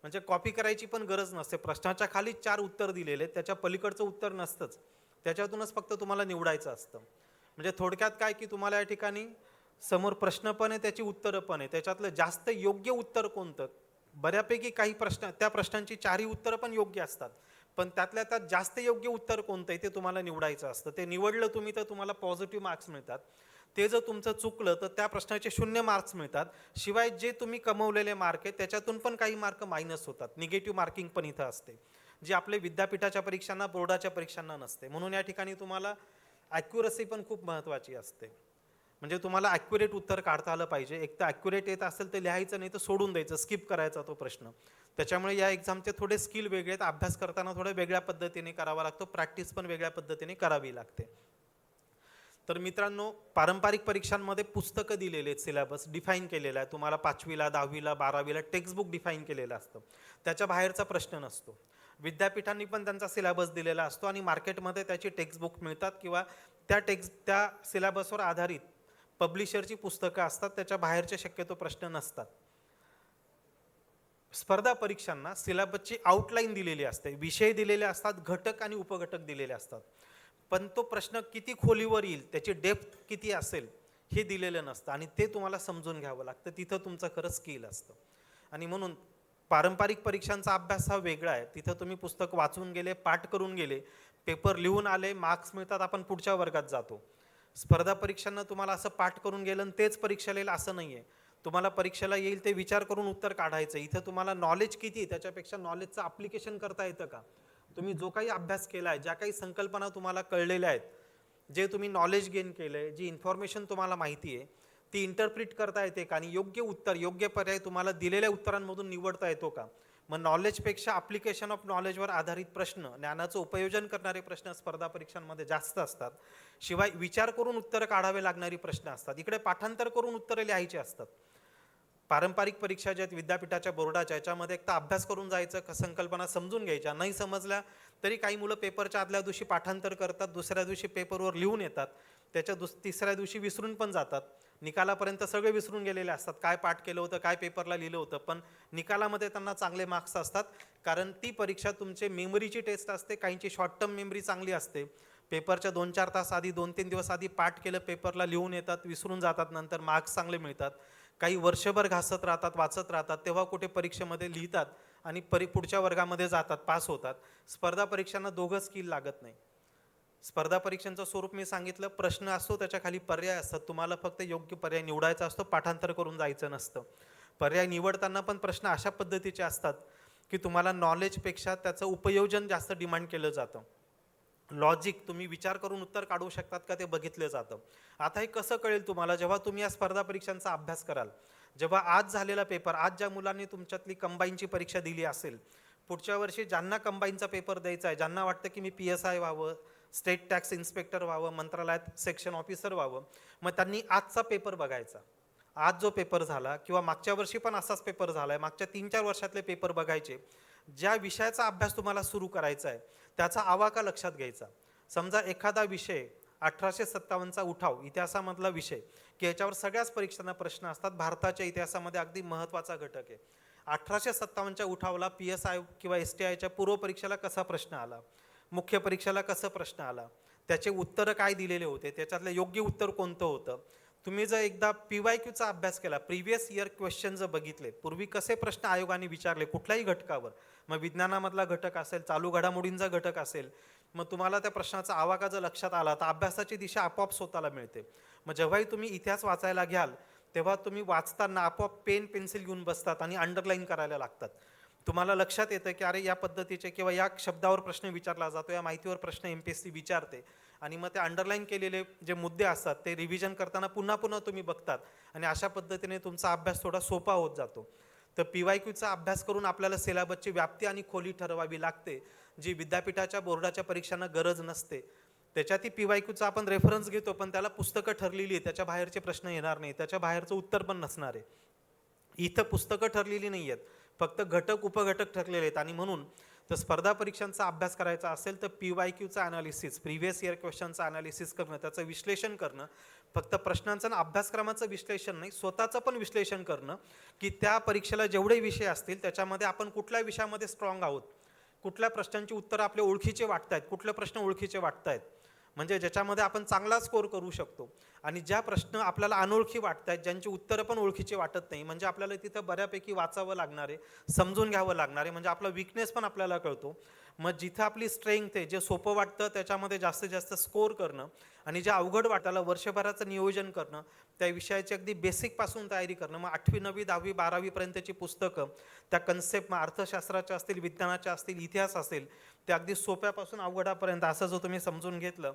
म्हणजे कॉपी करायची पण गरज नसते. प्रश्नाच्या खाली 4 उत्तर दिलेले, त्याच्या पलीकडचं उत्तर नसतंच, त्याच्यातूनच फक्त तुम्हाला निवडायचं असतं. म्हणजे थोडक्यात काय की तुम्हाला या ठिकाणी समोर प्रश्न पण आहे, त्याची उत्तरं पण आहे, त्याच्यातलं जास्त योग्य उत्तर कोणतं, बऱ्यापैकी काही प्रश्न त्या प्रश्नांची 4ही उत्तरं पण योग्य असतात, पण त्यातल्या त्यात जास्त योग्य उत्तर कोणतं आहे ते तुम्हाला निवडायचं असतं. ते निवडलं तुम्ही तर तुम्हाला पॉझिटिव्ह मार्क्स मिळतात. ते जर तुमचं चुकलं तर त्या प्रश्नाचे 0 मार्क्स मिळतात. शिवाय जे तुम्ही कमवलेले मार्क आहेत त्याच्यातून पण काही मार्क मायनस होतात. निगेटिव्ह मार्किंग पण इथं असते, जी आपले विद्यापीठाच्या परीक्षांना, बोर्डाच्या परीक्षांना नसते. म्हणून या ठिकाणी तुम्हाला ॲक्युरसी पण खूप महत्त्वाची असते. म्हणजे तुम्हाला ॲक्युरेट उत्तर काढता आलं पाहिजे. एक तर ॲक्युरेट येत असेल तर लिहायचं, नाही तर सोडून द्यायचं, स्किप करायचा तो प्रश्न. त्याच्यामुळे या एक्झामचे थोडे स्किल वेगळे आहेत. अभ्यास करताना थोड्या वेगळ्या पद्धतीने करावा लागतो, प्रॅक्टिस पण वेगळ्या पद्धतीने करावी लागते. तर मित्रांनो, पारंपरिक परीक्षांमध्ये पुस्तकं दिलेले आहेत, सिलेबस डिफाईन केलेला आहे. तुम्हाला 5वीला, 10वीला, 12वीला टेक्स्टबुक डिफाईन केलेलं असतं, त्याच्या बाहेरचा प्रश्न नसतो. विद्यापीठांनी पण त्यांचा सिलेबस दिलेला असतो आणि मार्केटमध्ये त्याची टेक्स्टबुक मिळतात किंवा त्या सिलेबसवर आधारित पब्लिशरची पुस्तकं असतात, त्याच्या बाहेरचे शक्यतो प्रश्न नसतात. स्पर्धा परीक्षांना सिलेबसची आउटलाईन दिलेली असते, विषय दिलेले असतात, घटक आणि उपघटक दिलेले असतात, पण तो प्रश्न किती खोलीवर येईल, त्याची डेप्थ किती असेल हे दिलेलं नसतं आणि ते तुम्हाला समजून घ्यावं लागतं. तिथं तुमचं खरं स्किल असतं. आणि म्हणून पारंपरिक परीक्षांचा अभ्यास हा वेगळा आहे. तिथं तुम्ही पुस्तक वाचून गेले, पाठ करून गेले, पेपर लिहून आले, मार्क्स मिळतात, आपण पुढच्या वर्गात जातो. स्पर्धा परीक्षांना तुम्हाला असं पाठ करून गेलं आणि तेच परीक्षेला येईल असं नाही आहे. तुम्हाला परीक्षेला येईल ते विचार करून उत्तर काढायचं. इथं तुम्हाला नॉलेज किती आहे त्याच्यापेक्षा नॉलेजचं ॲप्लिकेशन करता येतं का, तुम्ही जो काही अभ्यास केला आहे, ज्या काही संकल्पना तुम्हाला कळलेल्या आहेत, जे तुम्ही नॉलेज गेन केलं आहे, जी इन्फॉर्मेशन तुम्हाला माहिती आहे, ती इंटरप्रिट करता येते का आणि योग्य उत्तर, योग्य पर्याय तुम्हाला दिलेल्या उत्तरांमधून निवडता येतो का. मग नॉलेजपेक्षा ॲप्लिकेशन ऑफ नॉलेजवर आधारित प्रश्न, ज्ञानाचं उपयोजन करणारे प्रश्न स्पर्धा परीक्षांमध्ये जास्त असतात. शिवाय विचार करून उत्तरं काढावे लागणारी प्रश्न असतात. इकडे पाठांतर करून उत्तरं लिहायची असतात. पारंपरिक परीक्षा ज्या आहेत विद्यापीठाच्या, बोर्डाच्या, याच्यामध्ये एक तर अभ्यास करून जायचं, संकल्पना समजून घ्यायच्या, नाही समजल्या तरी काही मुलं पेपरच्या आदल्या दिवशी पाठांतर करतात, दुसऱ्या दिवशी पेपरवर लिहून येतात, तिसऱ्या दिवशी विसरून पण जातात. निकालापर्यंत सगळे विसरून गेलेले असतात, काय पाठ केलं होतं, काय पेपरला लिहिलं होतं, पण निकालामध्ये त्यांना चांगले मार्क्स असतात. कारण ती परीक्षा तुमचे मेमरीची टेस्ट असते. काहींची शॉर्ट टर्म मेमरी चांगली असते, पेपरच्या 2-4 तास आधी 2-3 दिवस आधी पाठ केलं, पेपरला लिहून येतात, विसरून जातात, नंतर मार्क्स चांगले मिळतात. काही वर्षभर घासत राहतात, वाचत राहतात, तेव्हा कुठे परीक्षेमध्ये लिहितात आणि पुढच्या वर्गामध्ये जातात, पास होतात. स्पर्धा परीक्षांना दोघं स्किल लागत नाही. स्पर्धा परीक्षांचं स्वरूप मी सांगितलं, प्रश्न असतो, त्याच्या खाली पर्याय असतात, तुम्हाला फक्त योग्य पर्याय निवडायचा असतो, पाठांतर करून जायचं नसतं. पर्याय निवडताना पण प्रश्न अशा पद्धतीचे असतात की तुम्हाला नॉलेजपेक्षा त्याचं उपयोजन जास्त डिमांड केलं जातं. लॉजिक, तुम्ही विचार करून उत्तर काढू शकतात का, ते बघितलं जातं. आता हे कसं कळेल तुम्हाला, जेव्हा तुम्ही या स्पर्धा परीक्षांचा अभ्यास कराल. जेव्हा आज झालेला पेपर, आज ज्या मुलांनी तुमच्यातली कंबाईनची परीक्षा दिली असेल, पुढच्या वर्षी ज्यांना कंबाईनचा पेपर द्यायचा आहे, ज्यांना वाटतं की मी PSI व्हावं, स्टेट टॅक्स इन्स्पेक्टर व्हावं, मंत्रालयात सेक्शन ऑफिसर व्हावं, मग त्यांनी आजचा पेपर बघायचा. आज जो पेपर झाला किंवा मागच्या वर्षी पण असाच पेपर झाला आहे, मागच्या 3-4 वर्षातले पेपर बघायचे. ज्या विषयाचा अभ्यास तुम्हाला सुरू करायचा आहे त्याचा आवाका लक्षात घ्यायचा. समजा एखादा विषय 1857चा उठाव, इतिहासामधला विषय, की याच्यावर सगळ्याच परीक्षांना प्रश्न असतात, भारताच्या इतिहासामध्ये अगदी महत्त्वाचा घटक आहे. 1857च्या उठावाला PSI किंवा STIच्या पूर्व परीक्षेला कसा प्रश्न आला, मुख्य परीक्षेला कसं प्रश्न आला, त्याचे उत्तरं काय दिलेले होते, त्याच्यातलं योग्य उत्तर कोणतं होतं. तुम्ही जर एकदा PYQचा अभ्यास केला, प्रिव्हियस इयर क्वेश्चन जर बघितले, पूर्वी कसे प्रश्न आयोगाने विचारले कुठल्याही घटकावर, मग विज्ञानामधला घटक असेल, चालू घडामोडींचा घटक असेल, मग तुम्हाला त्या प्रश्नाचा आवाका जर लक्षात आला तर अभ्यासाची दिशा आपोआप स्वतःला मिळते. मग जेव्हाही तुम्ही इतिहास वाचायला घ्याल तेव्हा तुम्ही वाचताना आपोआप पेन पेन्सिल घेऊन बसतात आणि अंडरलाईन करायला लागतात. तुम्हाला लक्षात येतं की अरे या पद्धतीचे किंवा या शब्दावर प्रश्न विचारला जातो, या माहितीवर प्रश्न MPSC विचारते, आणि मग ते अंडरलाईन केलेले जे मुद्दे असतात ते रिव्हिजन करताना पुन्हा पुन्हा तुम्ही बघतात आणि अशा पद्धतीने तुमचा अभ्यास थोडा सोपा होत जातो. तर PYQचा अभ्यास करून आपल्याला सिलेबसची व्याप्ती आणि खोली ठरवावी लागते, जी विद्यापीठाच्या बोर्डाच्या परीक्षांना गरज नसते. त्याच्यातही PYQचा आपण रेफरन्स घेतो, पण त्याला पुस्तकं ठरलेली आहे, त्याच्या बाहेरचे प्रश्न येणार नाही, त्याच्या बाहेरचं उत्तर पण नसणार आहे. इथं पुस्तकं ठरलेली नाही आहेत, फक्त घटक उपघटक ठरलेले आहेत. आणि म्हणून तर स्पर्धा परीक्षांचा अभ्यास करायचा असेल तर PYQचा ॲनालिसिस, प्रिव्हियस इयर क्वेश्चनचा ॲनालिसिस करणं, त्याचं विश्लेषण करणं, फक्त प्रश्नांचं अभ्यासक्रमाचं विश्लेषण नाही, स्वतःचं पण विश्लेषण करणं, की त्या परीक्षेला जेवढे विषय असतील त्याच्यामध्ये आपण कुठल्या विषयामध्ये स्ट्रॉंग आहोत, कुठल्या प्रश्नांची उत्तरं आपल्या ओळखीचे वाटत आहेत, कुठले प्रश्न ओळखीचे वाटत आहेत, म्हणजे ज्याच्यामध्ये आपण चांगला स्कोर करू शकतो. आणि ज्या प्रश्न आपल्याला अनोळखी वाटत आहेत, ज्यांची उत्तरं पण ओळखीचे वाटत नाही, म्हणजे आपल्याला तिथं बऱ्यापैकी वाचावं लागणार आहे, समजून घ्यावं लागणार आहे, म्हणजे आपला वीकनेस पण आपल्याला कळतो. मग जिथं आपली स्ट्रेंथ आहे, जे सोपं वाटतं त्याच्यामध्ये जास्तीत जास्त स्कोर करणं, आणि जे अवघड वाटायला वर्षभराचं नियोजन करणं, त्या विषयाची अगदी बेसिकपासून तयारी करणं. मग 8वी 9वी 10वी 12वी पर्यंतची पुस्तकं, त्या कन्सेप्ट, मग अर्थशास्त्राच्या असतील, विज्ञानाच्या असतील, इतिहास असेल, ते अगदी सोप्यापासून अवघडापर्यंत असं जर तुम्ही समजून घेतलं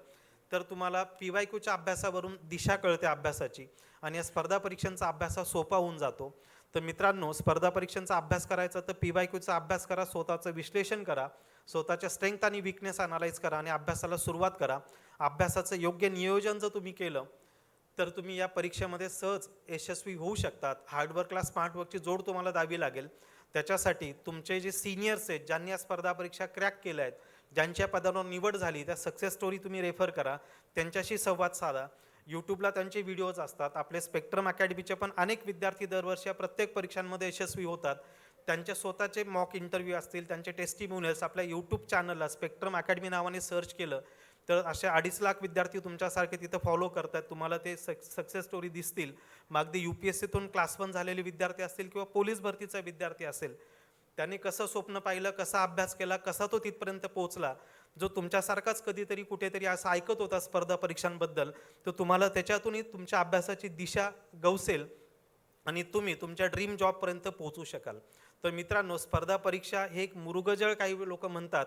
तर तुम्हाला PYQच्या अभ्यासावरून दिशा कळते अभ्यासाची, आणि या स्पर्धा परीक्षांचा अभ्यास सोपा होऊन जातो. तर मित्रांनो, स्पर्धा परीक्षांचा अभ्यास करायचा तर PYQचा अभ्यास करा, स्वतःचं विश्लेषण करा, स्वतःच्या स्ट्रेंथ आणि वीकनेस अनालाइज करा आणि अभ्यासाला सुरुवात करा. अभ्यासाचं योग्य नियोजन जर तुम्ही केलं तर तुम्ही या परीक्षेमध्ये सहज यशस्वी होऊ शकतात. हार्डवर्कला स्मार्टवर्कची जोड तुम्हाला द्यावी लागेल. त्याच्यासाठी तुमचे जे सिनियर्स आहेत, ज्यांनी या स्पर्धा परीक्षा क्रॅक केल्या आहेत, ज्यांच्या पदावर निवड झाली, त्या सक्सेस स्टोरी तुम्ही रेफर करा, त्यांच्याशी संवाद साधा. यूट्यूबला त्यांचे व्हिडिओज असतात. आपले स्पेक्ट्रम अकॅडमीचे पण अनेक विद्यार्थी दरवर्षी या प्रत्येक परीक्षांमध्ये यशस्वी होतात. त्यांचे स्वतःचे मॉक इंटरव्ह्यू असतील, त्यांचे टेस्टिमोनियल्स आपल्या यूट्यूब चॅनलला स्पेक्ट्रम अकॅडमी नावाने सर्च केलं तर असे 2.5 लाख विद्यार्थी तुमच्यासारखे तिथं फॉलो करतात. तुम्हाला ते सक्सेस स्टोरी दिसतील. मग अगदी UPSCतून क्लास 1 झालेले विद्यार्थी असतील किंवा पोलीस भरतीचा विद्यार्थी असेल, त्यांनी कसं स्वप्न पाहिलं, कसा अभ्यास केला, कसा तो तिथपर्यंत पोहोचला. जो तुमच्यासारखाच कधीतरी कुठेतरी असं ऐकत होता स्पर्धा परीक्षांबद्दल, तर तुम्हाला त्याच्यातूनही तुमच्या अभ्यासाची दिशा गवसेल आणि तुम्ही तुमच्या ड्रीम जॉबपर्यंत पोहोचू शकाल. तर मित्रांनो, स्पर्धा परीक्षा हे एक मुरुगजळ काही लोक म्हणतात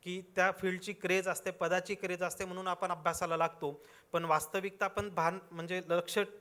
की त्या फील्डची क्रेज असते, पदाची क्रेज असते म्हणून आपण अभ्यासाला लागतो, पण वास्तविकता आपण म्हणजे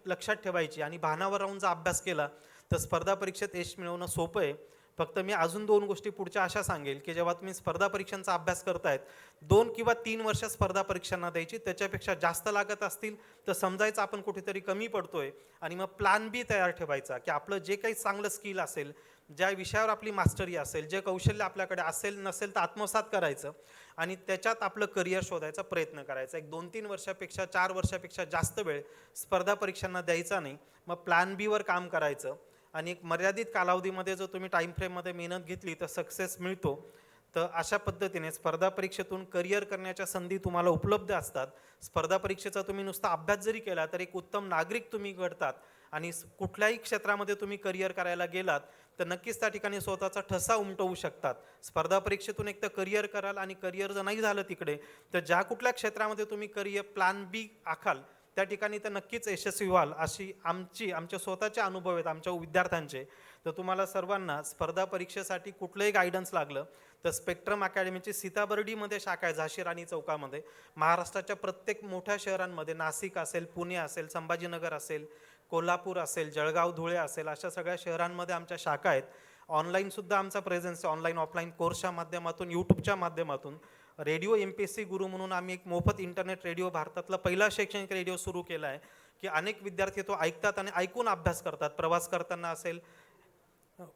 लक्षात ठेवायची आणि भानावर राहून जर अभ्यास केला तर स्पर्धा परीक्षेत यश मिळवणं सोपं आहे. फक्त मी अजून 2 गोष्टी पुढच्या अशा सांगेल की जेव्हा तुम्ही स्पर्धा परीक्षांचा अभ्यास करतायत 2 किंवा 3 वर्ष स्पर्धा परीक्षांना द्यायची, त्याच्यापेक्षा जास्त लागत असतील तर समजायचं आपण कुठेतरी कमी पडतोय आणि मग प्लॅन बी तयार ठेवायचा की आपलं जे काही चांगलं स्किल असेल, ज्या विषयावर आपली मास्टरी असेल, जे कौशल्य आपल्याकडे असेल नसेल तर आत्मसात करायचं आणि त्याच्यात आपलं करिअर शोधायचा प्रयत्न करायचा. एक 2-3 वर्षापेक्षा 4 वर्षापेक्षा जास्त वेळ स्पर्धा परीक्षांना द्यायचा नाही. मग प्लॅन बीवर काम करायचं आणि एक मर्यादित कालावधीमध्ये जर तुम्ही टाईम फ्रेममध्ये मेहनत घेतली तर सक्सेस मिळतो. तर अशा पद्धतीने स्पर्धा परीक्षेतून करिअर करण्याच्या संधी तुम्हाला उपलब्ध असतात. स्पर्धा परीक्षेचा तुम्ही नुसता अभ्यास जरी केला तर एक उत्तम नागरिक तुम्ही घडतात आणि कुठल्याही क्षेत्रामध्ये तुम्ही करिअर करायला गेलात तर नक्कीच त्या ठिकाणी स्वतःचा ठसा उमटवू शकतात. स्पर्धा परीक्षेतून एक तर करिअर कराल आणि करिअर जर नाही झालं तिकडे तर ज्या कुठल्या क्षेत्रामध्ये तुम्ही करिअर प्लॅन बी आखाल त्या ठिकाणी तर नक्कीच यशस्वी व्हाल. अशी आमचे स्वतःचे अनुभव आहेत आमच्या विद्यार्थ्यांचे. तर तुम्हाला सर्वांना स्पर्धा परीक्षेसाठी कुठलंही गायडन्स लागलं तर स्पेक्ट्रम अकॅडमीची सीताबर्डीमध्ये शाखा आहे, झाशी राणी चौकामध्ये. महाराष्ट्राच्या प्रत्येक मोठ्या शहरांमध्ये, नाशिक असेल, पुणे असेल, संभाजीनगर असेल, कोल्हापूर असेल, जळगाव, धुळे असेल, अशा सगळ्या शहरांमध्ये आमच्या शाखा आहेत. ऑनलाईनसुद्धा आमचा प्रेझेन्स आहे, ऑनलाईन ऑफलाईन कोर्सच्या माध्यमातून, यूट्यूबच्या माध्यमातून. रेडिओ MPSC गुरु म्हणून आम्ही एक मोफत इंटरनेट रेडिओ, भारतातला पहिला शैक्षणिक रेडिओ सुरू केला आहे की अनेक विद्यार्थी तो ऐकतात आणि ऐकून अभ्यास करतात. प्रवास करताना असेल,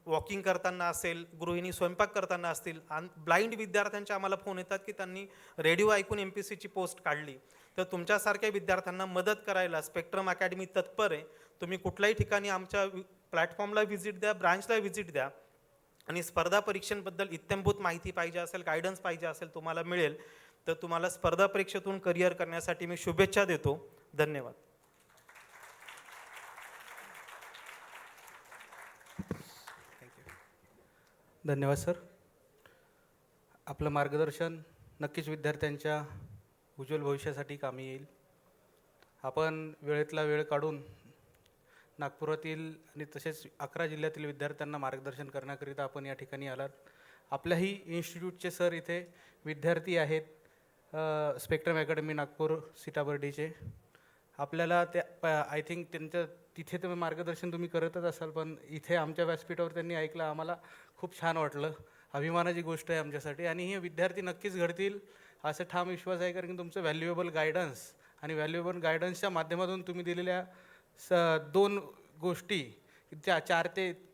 वॉकिंग करताना असेल, गृहिणी स्वयंपाक करताना असतील. आणि ब्लाइंड विद्यार्थ्यांचे आम्हाला फोन येतात की त्यांनी रेडिओ ऐकून MPSCची पोस्ट काढली. तर तुमच्यासारख्या विद्यार्थ्यांना मदत करायला स्पेक्ट्रम अकॅडमी तत्पर आहे. तुम्ही कुठल्याही ठिकाणी आमच्या प्लॅटफॉर्मला व्हिजिट द्या, ब्रांचला व्हिजिट द्या आणि स्पर्धा परीक्षांबद्दल इत्थंभूत माहिती पाहिजे असेल, गायडन्स पाहिजे असेल तुम्हाला मिळेल. तर तुम्हाला स्पर्धा परीक्षेतून करिअर करण्यासाठी मी शुभेच्छा देतो. धन्यवाद. धन्यवाद सर. आपलं मार्गदर्शन नक्कीच विद्यार्थ्यांच्या उज्ज्वल भविष्यासाठी कामी येईल. आपण वेळेतला वेळ काढून नागपुरातील आणि तसेच 11 जिल्ह्यातील विद्यार्थ्यांना मार्गदर्शन करण्याकरिता आपण या ठिकाणी आलात. आपल्याही इन्स्टिट्यूटचे सर इथे विद्यार्थी आहेत, स्पेक्ट्रम अकॅडमी नागपूर सीताबर्डीचे. आपल्याला त्या आय थिंक त्यांचं तिथे तुम्ही मार्गदर्शन तुम्ही करतच असाल, पण इथे आमच्या व्यासपीठावर त्यांनी ऐकलं, आम्हाला खूप छान वाटलं. अभिमानाची गोष्ट आहे आमच्यासाठी आणि हे विद्यार्थी नक्कीच घडतील असं ठाम विश्वास आहे. कारण की तुमचं व्हॅल्युएबल गायडन्स आणि व्हॅल्युएबल गायडन्सच्या माध्यमातून तुम्ही दिलेल्या 2 गोष्टी, त्या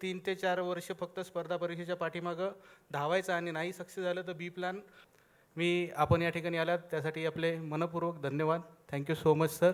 3 ते 4 वर्ष फक्त स्पर्धा परीक्षेच्या पाठीमागं धावायचं आणि नाही सक्सेस झालं तर बी प्लॅन. आपण या ठिकाणी आलात त्यासाठी आपले मनपूर्वक धन्यवाद. Thank you so much sir.